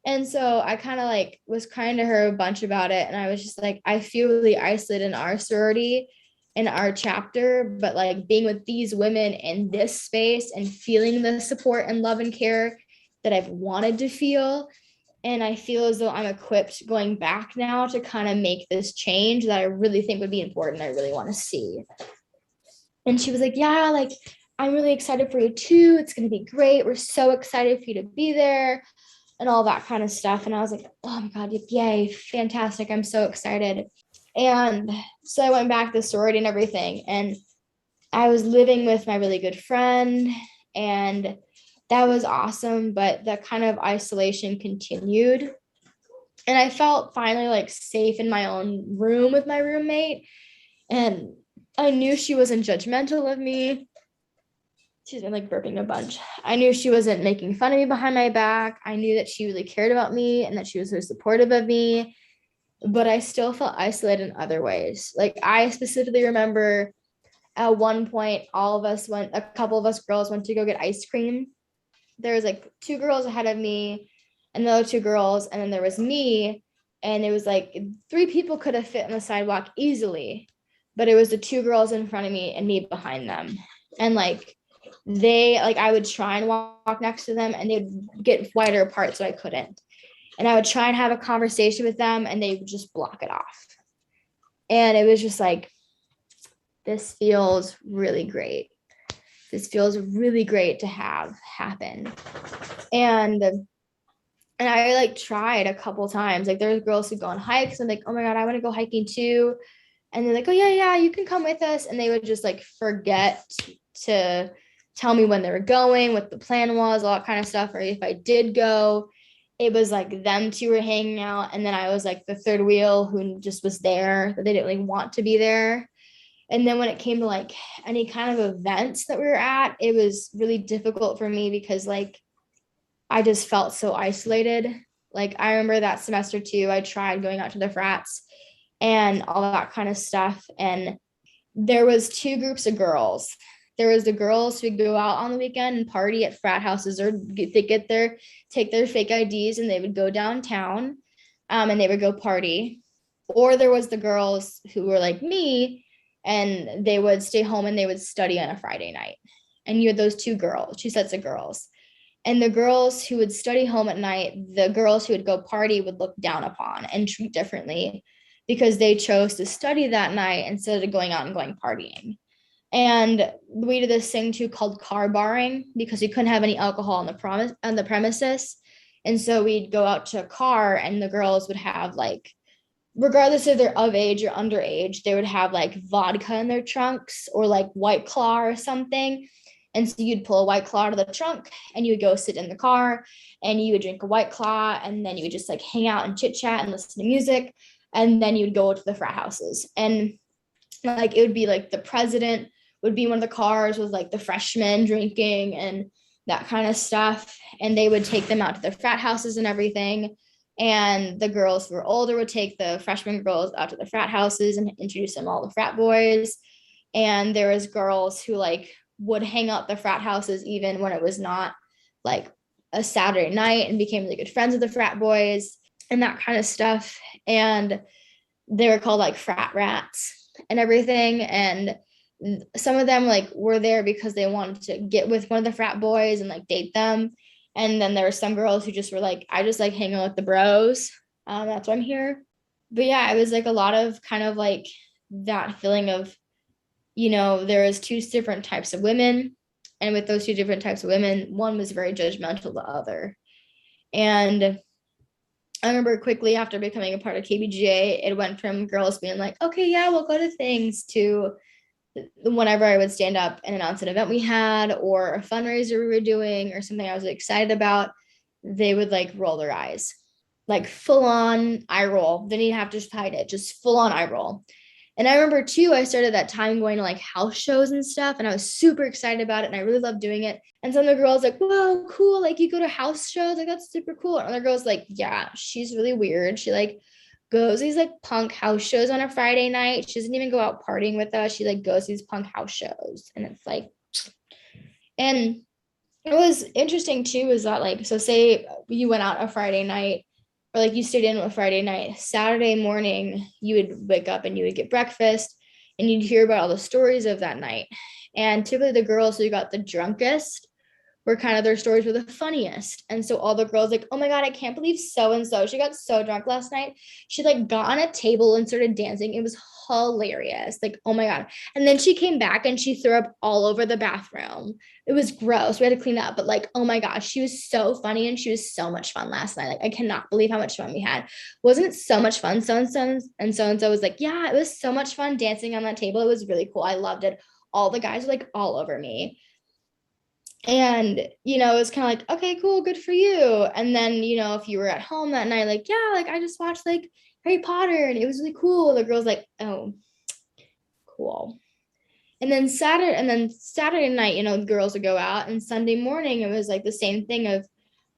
And so I kind of like was crying to her a bunch about it. And I was just like, I feel really isolated in our sorority, in our chapter, but like being with these women in this space and feeling the support and love and care that I've wanted to feel. And I feel as though I'm equipped going back now to kind of make this change that I really think would be important. I really want to see. And she was like, yeah, like, I'm really excited for you too. It's going to be great. We're so excited for you to be there and all that kind of stuff. And I was like, oh my God, yay, fantastic. I'm so excited. And so I went back to sorority and everything. And I was living with my really good friend, and that was awesome. But that kind of isolation continued. And I felt finally like safe in my own room with my roommate. And I knew she wasn't judgmental of me. She's been like burping a bunch. I knew she wasn't making fun of me behind my back. I knew that she really cared about me and that she was so supportive of me. But I still felt isolated in other ways. Like I specifically remember at one point, a couple of us girls went to go get ice cream. There was like two girls ahead of me and the other two girls, and then there was me. And it was like three people could have fit on the sidewalk easily, but it was the two girls in front of me and me behind them. And like I would try and walk next to them and they'd get wider apart, so I couldn't. And I would try and have a conversation with them and they would just block it off. And it was just like, this feels really great. This feels really great to have happen. And I like tried a couple times. Like there's girls who go on hikes. I'm like, oh my God, I want to go hiking too. And they're like, oh yeah, you can come with us. And they would just like forget to tell me when they were going, what the plan was, all that kind of stuff. Or if I did go, it was like them two were hanging out. And then I was like the third wheel who just was there, that they didn't really want to be there. And then when it came to like any kind of events that we were at, it was really difficult for me because like I just felt so isolated. Like I remember that semester too, I tried going out to the frats and all that kind of stuff. And there was two groups of girls. There was the girls who go out on the weekend and party at frat houses, or take their fake IDs and they would go downtown and they would go party. Or there was the girls who were like me and they would stay home and they would study on a Friday night. And you had those two sets of girls. And the girls who would study home at night, the girls who would go party would look down upon and treat differently because they chose to study that night instead of going out and going partying. And we did this thing too called car barring because we couldn't have any alcohol on the premises. And so we'd go out to a car and the girls would have like, regardless if they're of age or underage, they would have like vodka in their trunks or like White Claw or something. And so you'd pull a White Claw out of the trunk and you would go sit in the car and you would drink a White Claw and then you would just like hang out and chit chat and listen to music. And then you would go to the frat houses. And like it would be like the president would be in one of the cars with like the freshmen drinking and that kind of stuff. And they would take them out to the frat houses and everything. And the girls who were older would take the freshman girls out to the frat houses and introduce them all the frat boys. And there was girls who like would hang out the frat houses even when it was not like a Saturday night and became really good friends with the frat boys and that kind of stuff. And they were called like frat rats and everything. And some of them like were there because they wanted to get with one of the frat boys and like date them. And then there were some girls who just were like, I just like hanging out with the bros. That's why I'm here. But yeah, it was like a lot of kind of like that feeling of, there was two different types of women. And with those two different types of women, one was very judgmental of the other. And I remember quickly after becoming a part of KBGA, it went from girls being like, okay, yeah, we'll go to things, to whenever I would stand up and announce an event we had or a fundraiser we were doing or something I was excited about, they would like roll their eyes, like full on eye roll. Then you have to hide it, just full on eye roll. And I remember too, I started that time going to like house shows and stuff, and I was super excited about it and I really loved doing it. And some of the girls like, whoa, cool, like you go to house shows, like that's super cool. And other girls like, yeah, she's really weird. She like goes these like punk house shows on a Friday night. She doesn't even go out partying with us. She like goes to these punk house shows. And it's like, and it was interesting too, is that like, so say you went out a Friday night or like you stayed in a Friday night, Saturday morning, you would wake up and you would get breakfast and you'd hear about all the stories of that night. And typically the girls who got the drunkest were kind of their stories were the funniest. And so all the girls like, oh my God, I can't believe so and so. She got so drunk last night. She like got on a table and started dancing. It was hilarious. Like, oh my God. And then she came back and she threw up all over the bathroom. It was gross. We had to clean up. But like, oh my gosh, she was so funny and she was so much fun last night. Like, I cannot believe how much fun we had. Wasn't it so much fun? So and so was like, yeah, it was so much fun dancing on that table. It was really cool. I loved it. All the guys were like all over me. And it was kind of like, okay, cool, good for you. And then if you were at home that night, like, yeah, like I just watched like Harry Potter and it was really cool, the girl's like, oh, cool. And then Saturday night, the girls would go out, and Sunday morning it was like the same thing of,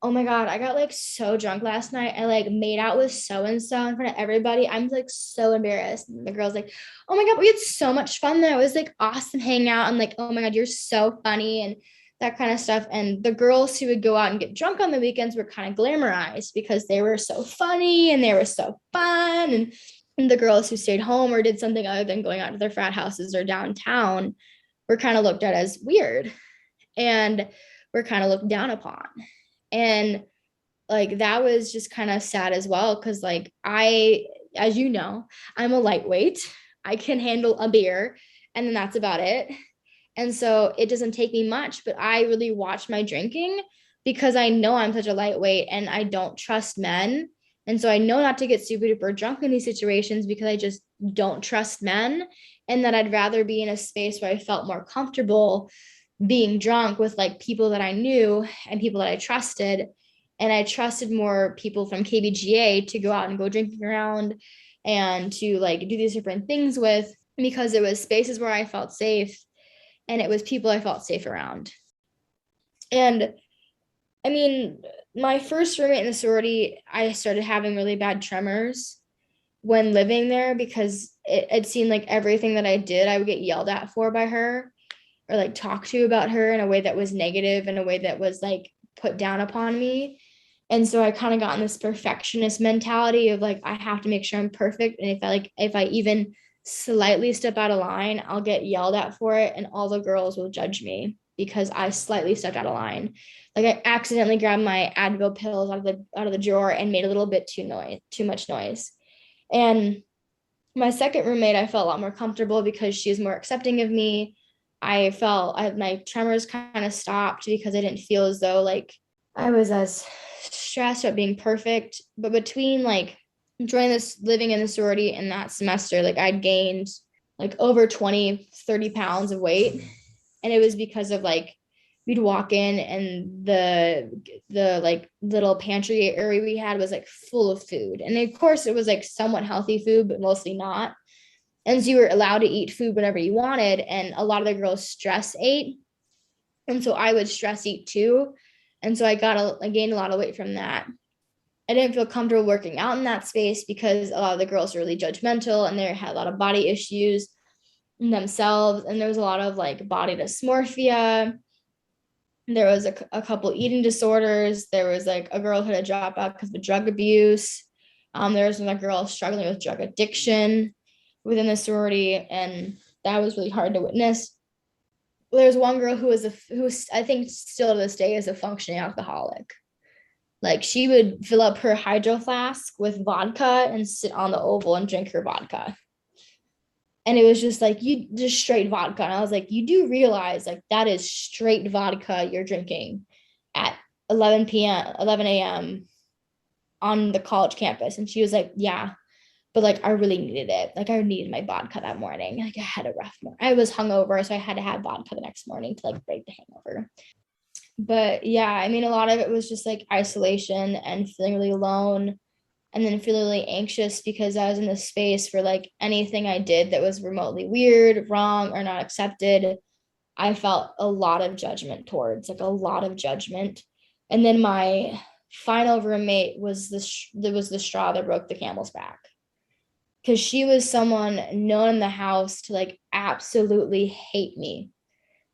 oh my God, I got like so drunk last night. I like made out with so and so in front of everybody. I'm like so embarrassed. And the girl's like, oh my God, we had so much fun though. It was like awesome hanging out. I'm like, oh my God, you're so funny and that kind of stuff. And the girls who would go out and get drunk on the weekends were kind of glamorized because they were so funny and they were so fun. And the girls who stayed home or did something other than going out to their frat houses or downtown were kind of looked at as weird and were kind of looked down upon. And like that was just kind of sad as well because like as you know, I'm a lightweight. I can handle a beer and then that's about it. And so it doesn't take me much, but I really watch my drinking because I know I'm such a lightweight and I don't trust men. And so I know not to get super duper drunk in these situations because I just don't trust men, and that I'd rather be in a space where I felt more comfortable being drunk with like people that I knew and people that I trusted. And I trusted more people from KBGA to go out and go drinking around and to like do these different things with, because it was spaces where I felt safe and it was people I felt safe around. And I mean, my first roommate in the sorority, I started having really bad tremors when living there because it seemed like everything that I did, I would get yelled at for by her or like talk to about her in a way that was negative, in a way that was like put down upon me. And so I kind of got in this perfectionist mentality of like, I have to make sure I'm perfect. And if I even slightly step out of line, I'll get yelled at for it. And all the girls will judge me because I slightly stepped out of line. Like I accidentally grabbed my Advil pills out of the drawer and made a little bit too much noise. And my second roommate, I felt a lot more comfortable because she was more accepting of me. My tremors kind of stopped because I didn't feel as though like I was as stressed about being perfect. But between like living in the sorority and that semester, like I'd gained like over 20-30 pounds of weight. And it was because of like, we'd walk in and the like little pantry area we had was like full of food. And of course it was like somewhat healthy food, but mostly not. And so you were allowed to eat food whenever you wanted. And a lot of the girls stress ate. And so I would stress eat too. And so I gained a lot of weight from that. I didn't feel comfortable working out in that space because a lot of the girls were really judgmental and they had a lot of body issues themselves. And there was a lot of like body dysmorphia. There was a couple eating disorders. There was like a girl who had to drop out because of drug abuse. There was another girl struggling with drug addiction within the sorority, and that was really hard to witness. There was one girl who was I think still to this day is a functioning alcoholic. Like she would fill up her hydro flask with vodka and sit on the oval and drink her vodka. And it was just like, you just straight vodka. And I was like, you do realize like that is straight vodka you're drinking at 11 a.m. on the college campus. And she was like, yeah, but like, I really needed it. Like I needed my vodka that morning. Like I had a rough morning. I was hungover, so I had to have vodka the next morning to like break the hangover. But yeah, I mean, a lot of it was just like isolation and feeling really alone, and then feeling really anxious because I was in this space where like anything I did that was remotely weird, wrong, or not accepted, I felt a lot of judgment towards, like a lot of judgment. And then my final roommate was the straw that broke the camel's back, because she was someone known in the house to like absolutely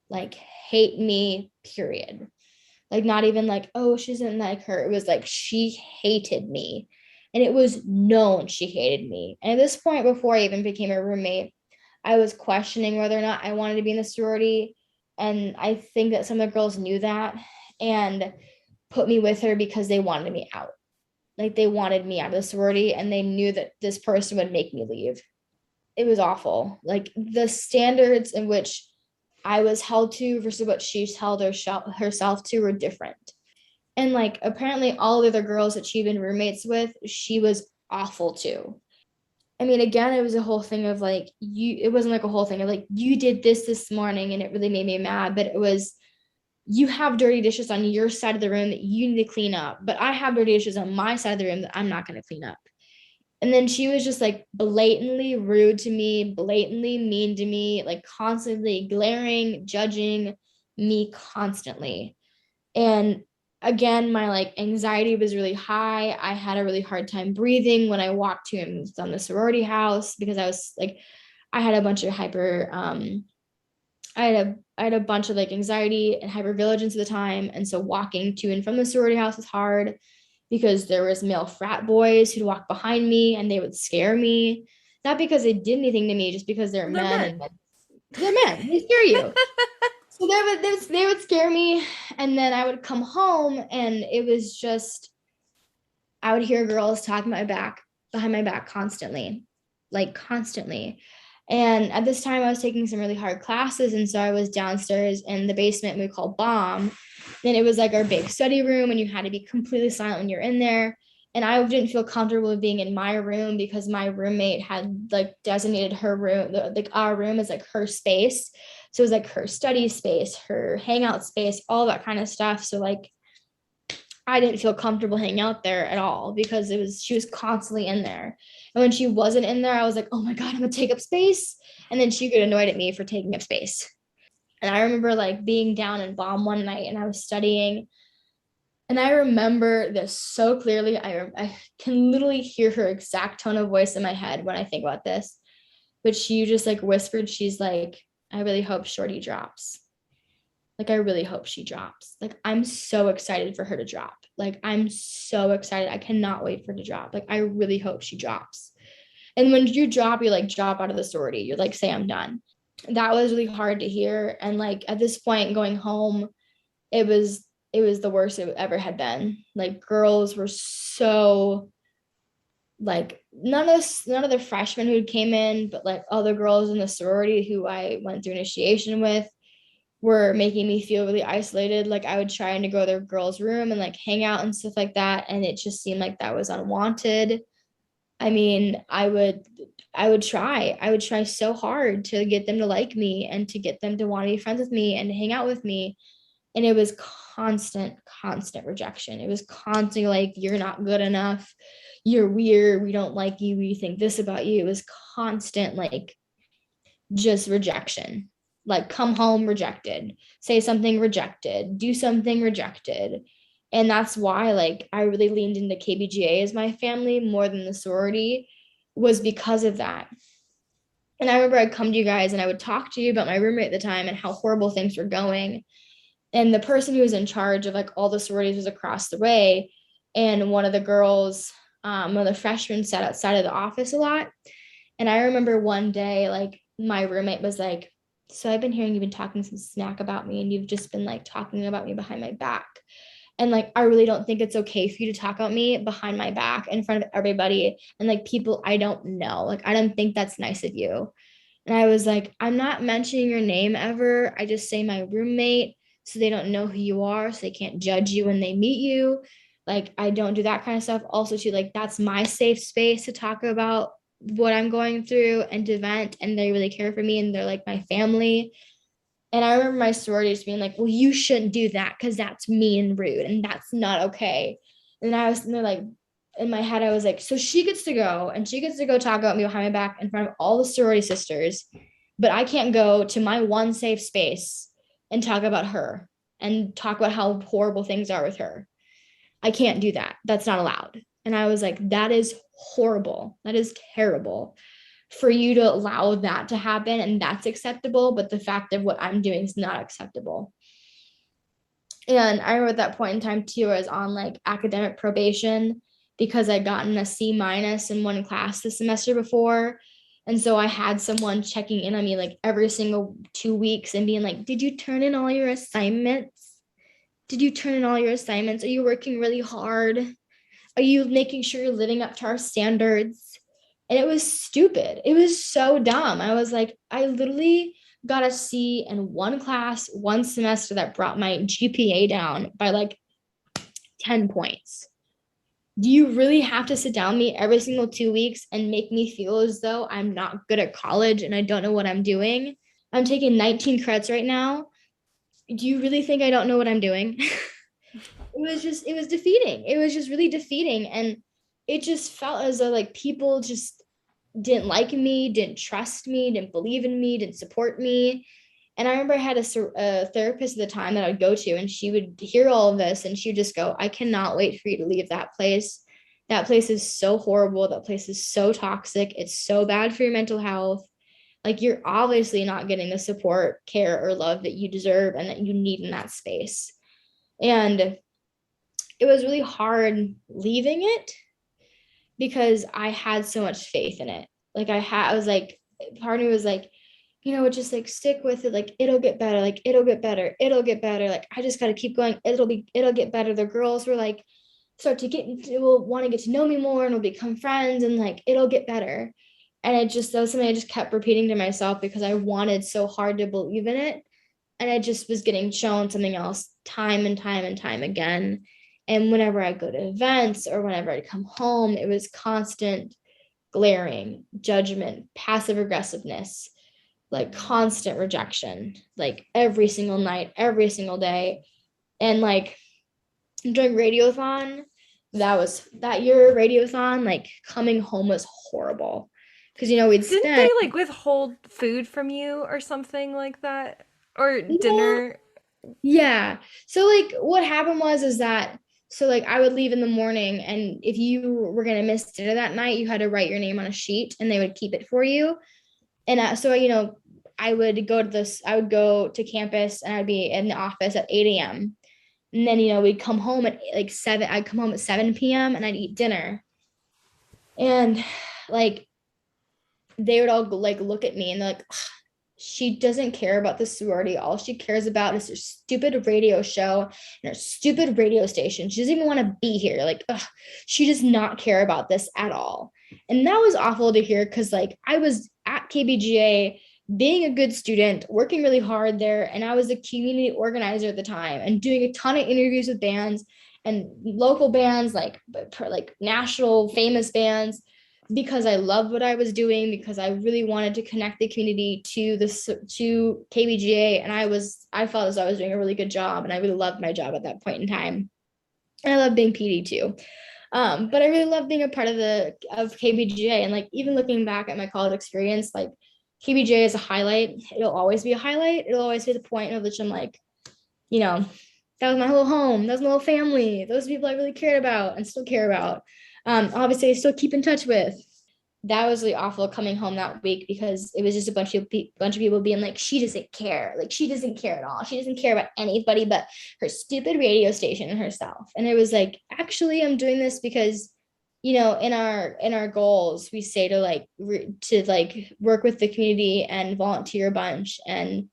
like hate me, period. Like not even like, oh, she doesn't like her. It was like she hated me. And it was known she hated me. And at this point, before I even became a roommate, I was questioning whether or not I wanted to be in the sorority. And I think that some of the girls knew that. and put me with her because they wanted me out. Like they wanted me out of the sorority and they knew that this person would make me leave. It was awful. Like the standards in which I was held to versus what she's held herself to were different. And like apparently all the other girls that she'd been roommates with, she was awful too. I mean, again, it was a whole thing of like it wasn't like a whole thing of like you did this morning and it really made me mad, but it was you have dirty dishes on your side of the room that you need to clean up, but I have dirty dishes on my side of the room that I'm not going to clean up. And then she was just like blatantly rude to me, blatantly mean to me, like constantly glaring, judging me constantly. And again, my like anxiety was really high. I had a really hard time breathing when I walked to and from the sorority house because I was like, I had a bunch of I had a bunch of like anxiety and hypervigilance at the time. And so walking to and from the sorority house was hard because there was male frat boys who'd walk behind me and they would scare me. Not because they did anything to me, just because they're men and they're men. They scare you. So they would scare me. And then I would come home and it was just, I would hear girls talking behind my back constantly, like constantly. And at this time, I was taking some really hard classes. And so I was downstairs in the basement we call bomb. And it was like our big study room, and you had to be completely silent when you're in there. And I didn't feel comfortable being in my room because my roommate had like designated her room, like our room as like her space. So it was like her study space, her hangout space, all that kind of stuff. So like I didn't feel comfortable hanging out there at all because she was constantly in there. And when she wasn't in there, I was like, oh my God, I'm gonna take up space. And then she get annoyed at me for taking up space. And I remember like being down in bomb one night and I was studying. And I remember this so clearly. I can literally hear her exact tone of voice in my head when I think about this. But she just like whispered, she's like, I really hope Shortie drops. Like, I really hope she drops. Like, I'm so excited for her to drop. Like, I'm so excited. I cannot wait for her to drop. Like, I really hope she drops. And when you drop, you like drop out of the sorority. You're like, say, I'm done. That was really hard to hear. And like at this point, going home, it was the worst it ever had been. Like, girls were so like none of the freshmen who came in, but like other girls in the sorority who I went through initiation with were making me feel really isolated. Like I would try to go to their girls' room and like hang out and stuff like that. And it just seemed like that was unwanted. I mean, I would try so hard to get them to like me and to get them to want to be friends with me and to hang out with me. And it was constant rejection. It was constantly like, you're not good enough. You're weird. We don't like you. We think this about you. It was constant, like, just rejection. Like, come home, rejected. Say something, rejected. Do something, rejected. And that's why, like, I really leaned into KBGA as my family more than the sorority, was because of that. And I remember I'd come to you guys and I would talk to you about my roommate at the time and how horrible things were going. And the person who was in charge of like all the sororities was across the way. And one of the girls, one of the freshmen sat outside of the office a lot. And I remember one day, like my roommate was like, so I've been hearing you've been talking some smack about me and you've just been like talking about me behind my back. And like, I really don't think it's okay for you to talk about me behind my back in front of everybody and like people I don't know. Like, I don't think that's nice of you. And I was like, I'm not mentioning your name ever. I just say my roommate so they don't know who you are, so they can't judge you when they meet you. Like, I don't do that kind of stuff. Also, too, like, that's my safe space to talk about what I'm going through and to vent. And they really care for me and they're like my family. And I remember my sororities being like, well, you shouldn't do that because that's mean and rude and that's not okay. And I was, and they're like, in my head, I was like, so she gets to go and she gets to go talk about me behind my back in front of all the sorority sisters, but I can't go to my one safe space and talk about her and talk about how horrible things are with her. I can't do that. That's not allowed. And I was like, that is horrible. That is terrible for you to allow that to happen. And that's acceptable. But the fact of what I'm doing is not acceptable. And I remember at that point in time too, I was on like academic probation because I'd gotten a C- in one class the semester before. And so I had someone checking in on me like every single 2 weeks and being like, did you turn in all your assignments? Did you turn in all your assignments? Are you working really hard? Are you making sure you're living up to our standards? And it was stupid. It was so dumb. I was like, I literally got a C in one class, one semester that brought my GPA down by like 10 points. Do you really have to sit down with me every single 2 weeks and make me feel as though I'm not good at college and I don't know what I'm doing? I'm taking 19 credits right now. Do you really think I don't know what I'm doing? It was defeating. It was just really defeating. And it just felt as though like people just didn't like me, didn't trust me, didn't believe in me, didn't support me. And I remember I had a therapist at the time that I would go to, and she would hear all of this and she would just go, I cannot wait for you to leave that place. That place is so horrible. That place is so toxic. It's so bad for your mental health. Like, you're obviously not getting the support, care, or love that you deserve and that you need in that space. And it was really hard leaving it because I had so much faith in it. Like, I was like, part of me was like, just like stick with it. Like, it'll get better. Like, it'll get better. It'll get better. Like, I just got to keep going. It'll get better. The girls were like, will want to get to know me more and we'll become friends and like, it'll get better. And that was something I just kept repeating to myself because I wanted so hard to believe in it. And I just was getting shown something else time and time and time again. And whenever I go to events or whenever I come home, it was constant glaring judgment, passive aggressiveness, like constant rejection, like every single night, every single day. And like during radiothon, that year radiothon, like coming home was horrible. Cause we'd Didn't spend, they like withhold food from you or something like that? Or yeah, dinner? yeah. So like what happened is that so like I would leave in the morning, and if you were gonna miss dinner that night, you had to write your name on a sheet and they would keep it for you. And so I would go to campus and I'd be in the office at 8 a.m. And then we'd come home at like 7. I'd come home at 7 p.m. and I'd eat dinner. And like they would all like look at me and they're like, she doesn't care about the sorority. All she cares about is her stupid radio show and her stupid radio station. She doesn't even want to be here. Like, ugh, she does not care about this at all. And that was awful to hear because, like, I was at KBGA being a good student, working really hard there. And I was a community organizer at the time and doing a ton of interviews with bands and local bands, like national famous bands, because I loved what I was doing, because I really wanted to connect the community to KBGA, and I felt as though I was doing a really good job, and I really loved my job at that point in time, and I love being PD too. But I really love being a part of KBGA, and like even looking back at my college experience, like KBGA is a highlight. It'll always be a highlight. It'll always be the point of which I'm like, you know, that was my whole home. That was my whole family. Those people I really cared about and still care about. Obviously, I still keep in touch with. That was really awful coming home that week because it was just a bunch of people being like, she doesn't care. Like, she doesn't care at all. She doesn't care about anybody but her stupid radio station and herself. And it was like, actually, I'm doing this because in our goals we say to work with the community and volunteer a bunch and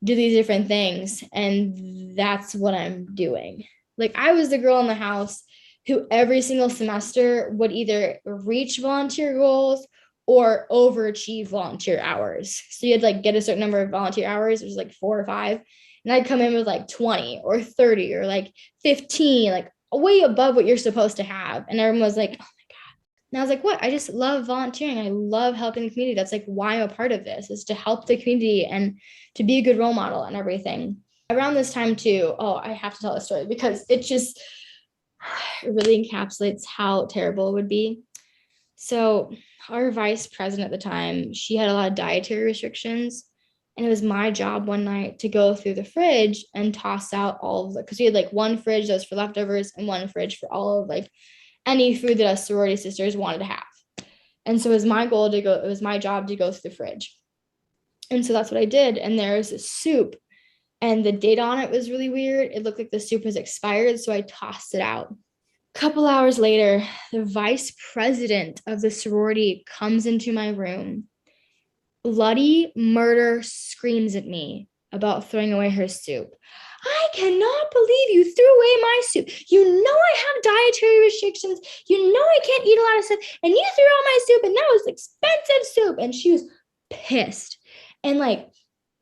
do these different things, and that's what I'm doing. Like, I was the girl in the house who every single semester would either reach volunteer goals or overachieve volunteer hours. So you had like get a certain number of volunteer hours, which was like 4 or 5, and I'd come in with like 20 or 30 or like 15, like way above what you're supposed to have. And everyone was like, and I was like, what? I just love volunteering. I love helping the community. That's like why I'm a part of this, is to help the community and to be a good role model and everything. Around this time too, oh, I have to tell a story because it really encapsulates how terrible it would be. So our vice president at the time, she had a lot of dietary restrictions. And it was my job one night to go through the fridge and toss out all of the, because we had like one fridge that was for leftovers and one fridge for all of like any food that us sorority sisters wanted to have. And so it was my job to go through the fridge. And so that's what I did. And there was a soup, and the date on it was really weird. It looked like the soup was expired. So I tossed it out. A couple hours later, the vice president of the sorority comes into my room, bloody murder screams at me. about throwing away her soup. I cannot believe you threw away my soup. You know I have dietary restrictions. You know I can't eat a lot of stuff. And you threw out my soup, and that was expensive soup. And she was pissed. And like,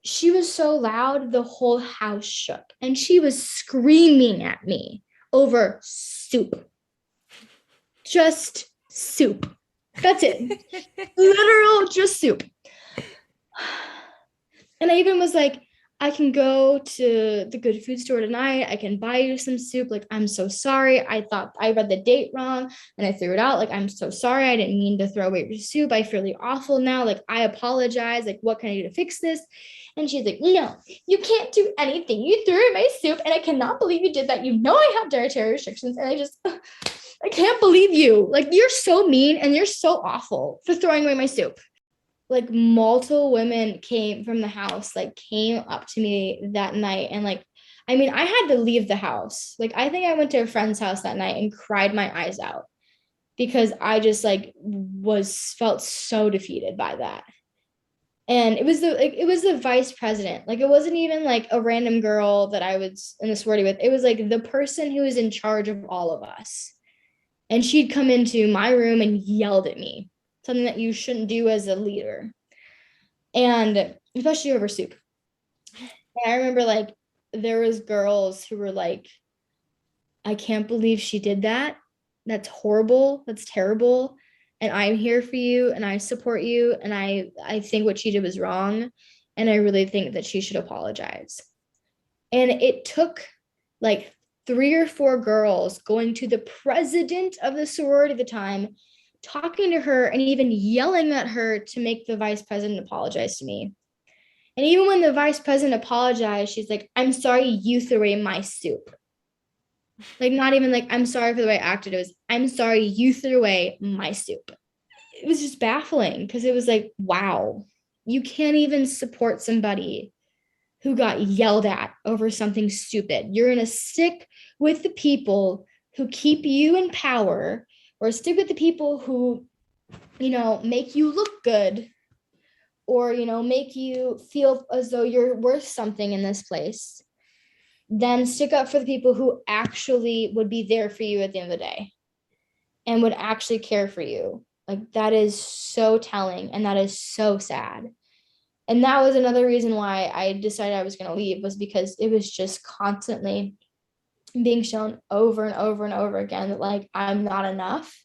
she was so loud, the whole house shook. And she was screaming at me over soup. Just soup. That's it. Literal just soup. And I even was like, I can go to the good food store tonight. I can buy you some soup. Like, I'm so sorry. I thought I read the date wrong and I threw it out. Like, I'm so sorry. I didn't mean to throw away your soup. I feel really awful now. Like, I apologize. Like, what can I do to fix this? And she's like, no, you can't do anything. You threw away my soup and I cannot believe you did that. You know, I have dietary restrictions. And I can't believe you. Like, you're so mean and you're so awful for throwing away my soup. Like, multiple women came from the house, like came up to me that night. And like, I mean, I had to leave the house. Like, I think I went to a friend's house that night and cried my eyes out because I just like felt so defeated by that. And it was the vice president. Like, it wasn't even like a random girl that I was in the sorority with. It was like the person who was in charge of all of us. And she'd come into my room and yelled at me, something that you shouldn't do as a leader, and especially over soup. And I remember like there was girls who were like, I can't believe she did that. That's horrible. That's terrible. And I'm here for you and I support you. And I think what she did was wrong. And I really think that she should apologize. And it took like 3 or 4 girls going to the president of the sorority at the time, talking to her and even yelling at her to make the vice president apologize to me. And even when the vice president apologized, she's like, I'm sorry you threw away my soup. Like, not even like, I'm sorry for the way I acted. It was, I'm sorry you threw away my soup. It was just baffling because it was like, wow, you can't even support somebody who got yelled at over something stupid. You're going to stick with the people who keep you in power, or stick with the people who, make you look good, or, make you feel as though you're worth something in this place. Then stick up for the people who actually would be there for you at the end of the day and would actually care for you. Like, that is so telling, and that is so sad. And that was another reason why I decided I was going to leave, was because it was just constantly being shown over and over and over again that like I'm not enough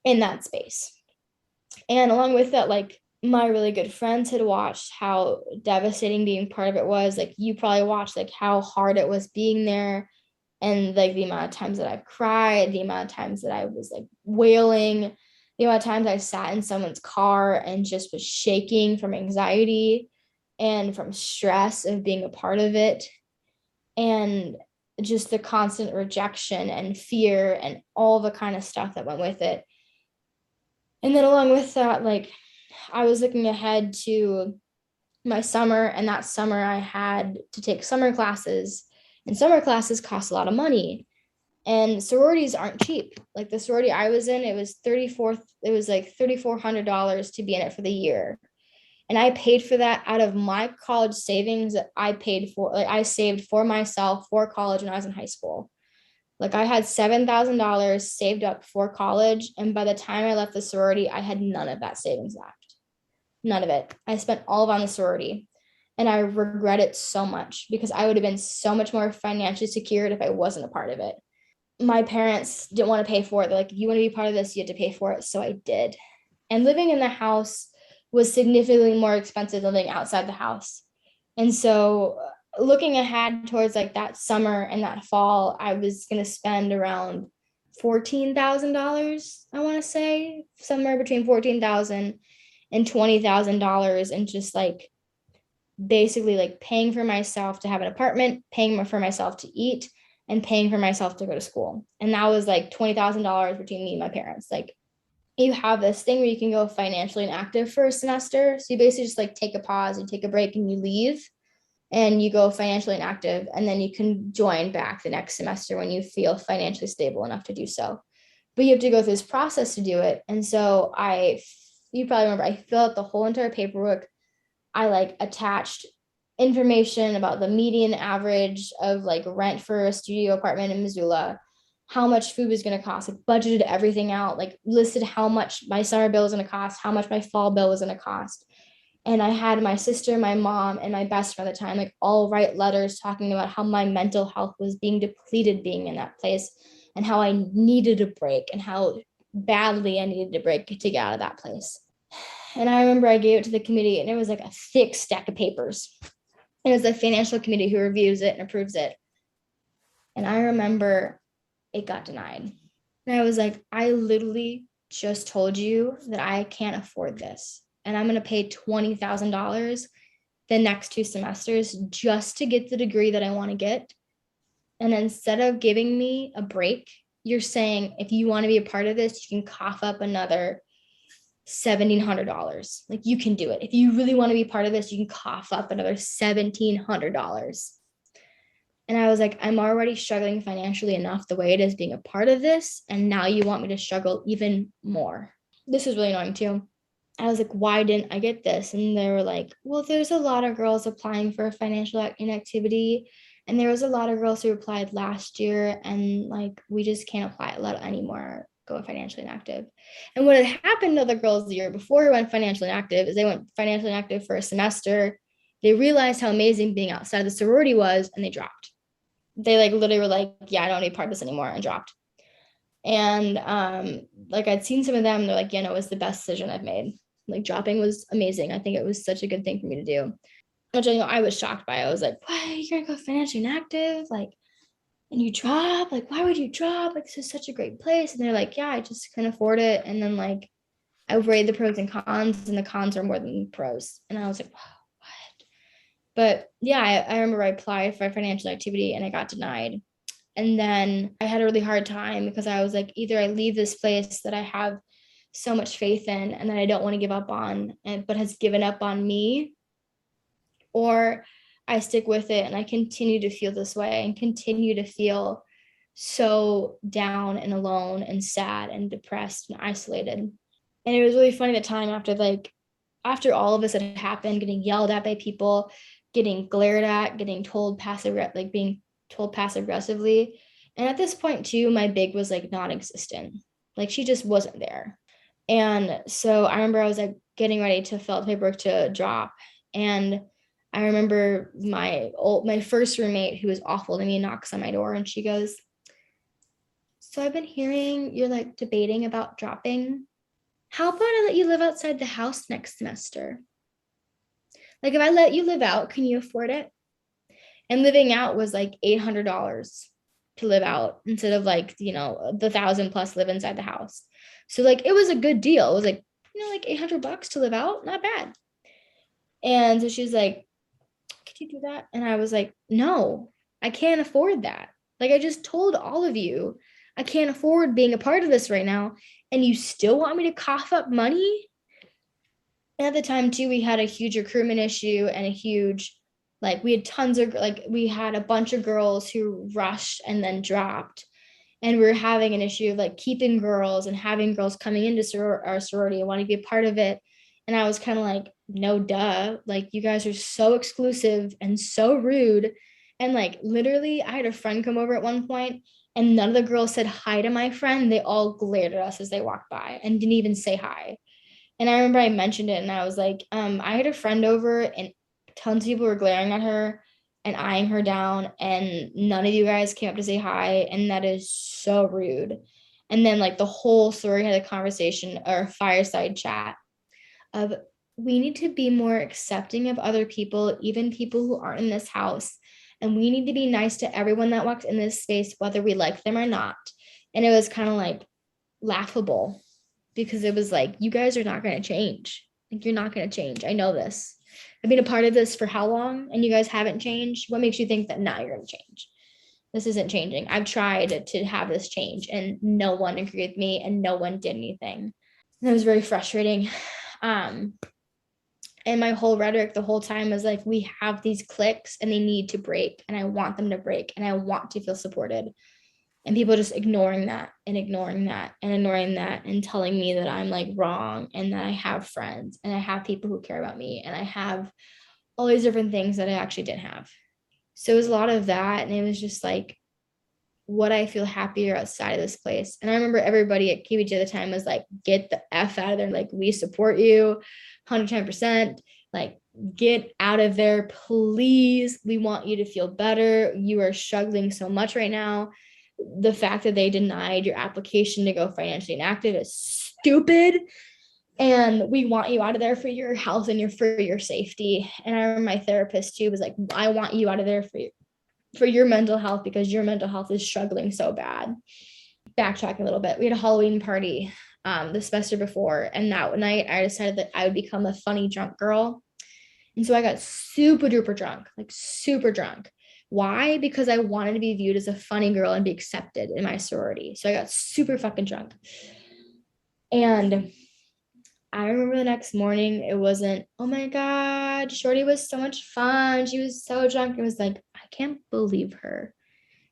in that space. And along with that, like, my really good friends had watched how devastating being part of it was. Like, you probably watched like how hard it was being there, and like the amount of times that I've cried, the amount of times that I was like wailing, the amount of times I sat in someone's car and just was shaking from anxiety and from stress of being a part of it, and just the constant rejection and fear and all the kind of stuff that went with it. And then along with that, like, I was looking ahead to my summer, and that summer I had to take summer classes, and summer classes cost a lot of money. And sororities aren't cheap. Like, the sorority I was in, it was like $3,400 to be in it for the year. And I paid for that out of my college savings that I paid for. Like, I saved for myself for college when I was in high school. Like, I had $7,000 saved up for college. And by the time I left the sorority, I had none of that savings left. None of it. I spent all of it on the sorority. And I regret it so much because I would have been so much more financially secured if I wasn't a part of it. My parents didn't want to pay for it. They're like, you want to be part of this, you have to pay for it. So I did. And living in the house was significantly more expensive than living outside the house. And so looking ahead towards like that summer and that fall, I was going to spend around $14,000, I want to say, somewhere between $14,000 and $20,000, and just like basically like paying for myself to have an apartment, paying for myself to eat, and paying for myself to go to school. And that was like $20,000 between me and my parents. Like, you have this thing where you can go financially inactive for a semester. So you basically just like take a pause, you take a break, and you leave, and you go financially inactive, and then you can join back the next semester when you feel financially stable enough to do so. But you have to go through this process to do it. And so you probably remember, I filled out the whole entire paperwork. I like attached information about the median average of like rent for a studio apartment in Missoula, how much food was going to cost, like budgeted everything out, like listed how much my summer bill was going to cost, how much my fall bill was going to cost. And I had my sister, my mom, and my best friend at the time, like all write letters talking about how my mental health was being depleted being in that place and how I needed a break and how badly I needed a break to get out of that place. And I remember I gave it to the committee and it was like a thick stack of papers. It was the financial committee who reviews it and approves it. And I remember it got denied. And I was like, I literally just told you that I can't afford this. And I'm going to pay $20,000 the next 2 semesters just to get the degree that I want to get. And instead of giving me a break, you're saying, if you want to be a part of this, you can cough up another $1,700. Like, you can do it. If you really want to be part of this, you can cough up another $1,700. And I was like, I'm already struggling financially enough the way it is being a part of this. And now you want me to struggle even more. This was really annoying too. I was like, why didn't I get this? And they were like, well, there's a lot of girls applying for financial inactivity. And there was a lot of girls who applied last year. And like, we just can't apply a lot anymore, go financially inactive. And what had happened to the girls the year before who went financially inactive is they went financially inactive for a semester. They realized how amazing being outside of the sorority was, and they dropped. They like literally were like, yeah, I don't need part of this anymore, and dropped. And like I'd seen some of them, they're like, yeah, no, it was the best decision I've made. Like, dropping was amazing. I think it was such a good thing for me to do. Which I was shocked by. I was like, what? You're gonna go financially inactive? Like, and you drop? Like, why would you drop? Like, this is such a great place. And they're like, yeah, I just couldn't afford it. And then like I weighed the pros and cons, and the cons are more than the pros. And I was like, wow, what? But yeah, I remember I applied for financial activity and I got denied. And then I had a really hard time because I was like, either I leave this place that I have so much faith in and that I don't want to give up on, but has given up on me, or I stick with it and I continue to feel this way and continue to feel so down and alone and sad and depressed and isolated. And it was really funny the time after all of this had happened, getting yelled at by people, getting glared at, getting told being told passive aggressively. And at this point too, my big was like non-existent. Like, she just wasn't there. And so I remember I was like getting ready to fill out paperwork to drop. And I remember my first roommate, who was awful to me, knocks on my door and she goes, so I've been hearing you're like debating about dropping. How about I let you live outside the house next semester? Like, if I let you live out, can you afford it? And living out was like $800 to live out instead of like, the 1,000 plus live inside the house. So like, it was a good deal. It was like, like $800 to live out, not bad. And so she's like, could you do that? And I was like, no, I can't afford that. Like, I just told all of you, I can't afford being a part of this right now. And you still want me to cough up money? And at the time too, we had a huge recruitment issue and a huge, like, we had we had a bunch of girls who rushed and then dropped. And we were having an issue of like keeping girls and having girls coming into our sorority and wanting to be a part of it. And I was kind of like, no, duh. Like, you guys are so exclusive and so rude. And like, literally, I had a friend come over at one point and none of the girls said hi to my friend. They all glared at us as they walked by and didn't even say hi. And I remember I mentioned it and I was like, I had a friend over and tons of people were glaring at her and eyeing her down, and none of you guys came up to say hi. And that is so rude. And then like the whole story had a conversation or fireside chat of, we need to be more accepting of other people, even people who aren't in this house. And we need to be nice to everyone that walks in this space, whether we like them or not. And it was kind of like laughable because it was like, you guys are not going to change. Like, you're not going to change. I know this. I've been a part of this for how long? And you guys haven't changed. What makes you think that now you're going to change? This isn't changing. I've tried to have this change and no one agreed with me and no one did anything. And it was very frustrating. And my whole rhetoric the whole time was like, we have these cliques and they need to break, and I want them to break, and I want to feel supported. And people just ignoring that and ignoring that and ignoring that and telling me that I'm like wrong and that I have friends and I have people who care about me and I have all these different things that I actually didn't have. So it was a lot of that. And it was just like, would I feel happier outside of this place? And I remember everybody at KBG at the time was like, get the F out of there. Like, we support you 110%. Like, get out of there, please. We want you to feel better. You are struggling so much right now. The fact that they denied your application to go financially inactive is stupid. And we want you out of there for your health and for your safety. And I remember my therapist too was like, I want you out of there for your mental health, because your mental health is struggling so bad. Backtracking a little bit, we had a Halloween party the semester before, and that night I decided that I would become a funny drunk girl. And so I got super duper drunk, like super drunk. Why? Because I wanted to be viewed as a funny girl and be accepted in my sorority. So I got super fucking drunk. And I remember the next morning, it wasn't, oh my God, Shorty was so much fun. She was so drunk. It was like, I can't believe her.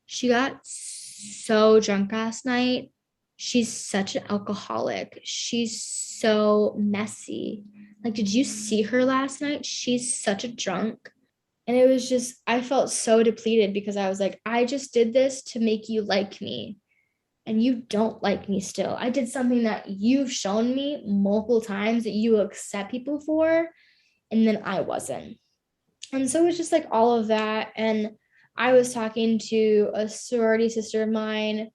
She got so drunk last night. She's such an alcoholic. She's so messy. Like, did you see her last night? She's such a drunk. And it was just, I felt so depleted because I was like, I just did this to make you like me. And you don't like me still. I did something that you've shown me multiple times that you accept people for, and then I wasn't. And so it's just like all of that. And I was talking to a sorority sister of mine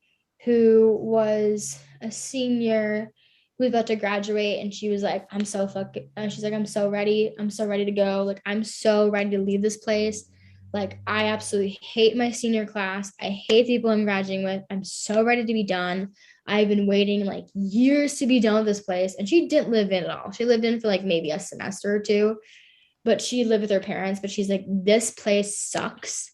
who was a senior who was about to graduate, and she was like, I'm so fucking, she's like, I'm so ready. I'm so ready to go. Like, I'm so ready to leave this place. Like, I absolutely hate my senior class. I hate people I'm graduating with. I'm so ready to be done. I've been waiting like years to be done with this place. And she didn't live in at all. She lived in for like maybe a semester or two, but she lived with her parents. But she's like, this place sucks.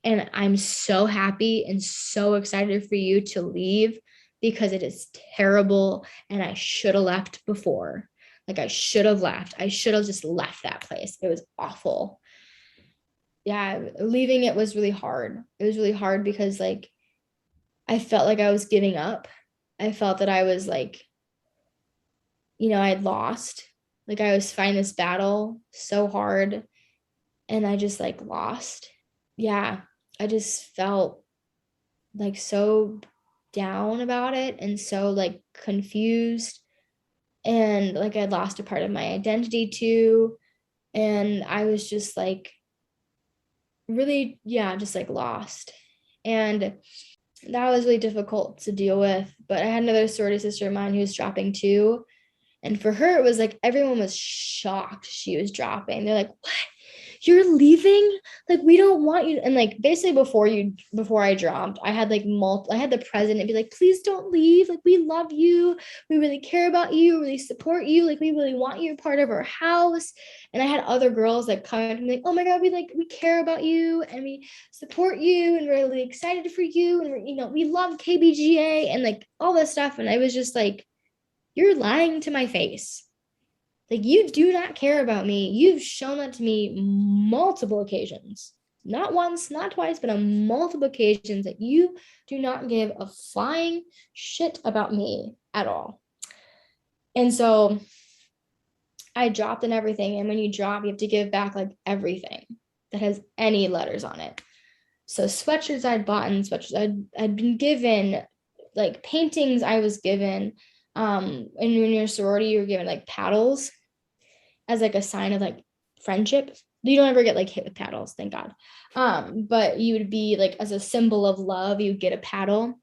And I'm so happy and so excited for you to leave, because it is terrible. And I should have left before. Like, I should have left. I should have just left that place. It was awful. Yeah, leaving it was really hard. It was really hard because like I felt like I was giving up. I felt that I was like, I had lost. Like, I was fighting this battle so hard, and I just like lost. Yeah, I just felt like so down about it and so like confused, and like I'd lost a part of my identity too. And I was just like really, yeah, just like lost. And that was really difficult to deal with. But I had another sorority sister of mine who was dropping too. And for her, it was like everyone was shocked she was dropping. They're like, what? You're leaving? Like, we don't want you. And like basically before I dropped, I had like I had the president be like, please don't leave. Like, we love you. We really care about you, really support you. Like, we really want you part of our house. And I had other girls like coming up to me like, oh my God, we care about you and we support you and we're really excited for you. And we love KBGA and like all this stuff. And I was just like, you're lying to my face. Like, you do not care about me. You've shown that to me multiple occasions. Not once, not twice, but on multiple occasions that you do not give a flying shit about me at all. And so I dropped and everything. And when you drop, you have to give back like everything that has any letters on it. So sweatshirts I'd bought and sweatshirts I'd been given, like paintings I was given. And when you're a sorority, you're given like paddles as like a sign of like friendship. You don't ever get like hit with paddles, thank God. But you would be like, as a symbol of love, you get a paddle.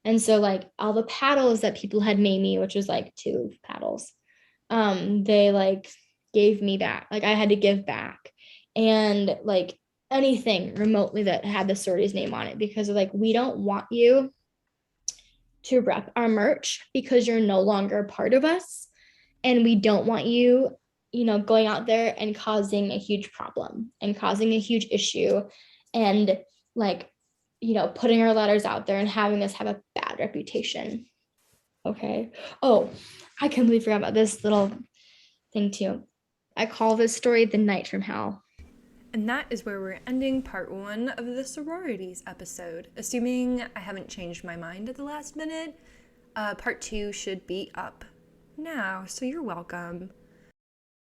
And so like all the paddles that people had made me, which was like 2 paddles, they like gave me back. Like, I had to give back. And like anything remotely that had the sorority's name on it, because like, we don't want you to rep our merch because you're no longer a part of us. And we don't want you, going out there and causing a huge problem and causing a huge issue and like, putting our letters out there and having us have a bad reputation. Okay. Oh, I completely forgot about this little thing too. I call this story the night from hell. And that is where we're ending part 1 of the sororities episode. Assuming I haven't changed my mind at the last minute, part 2 should be up now, so you're welcome.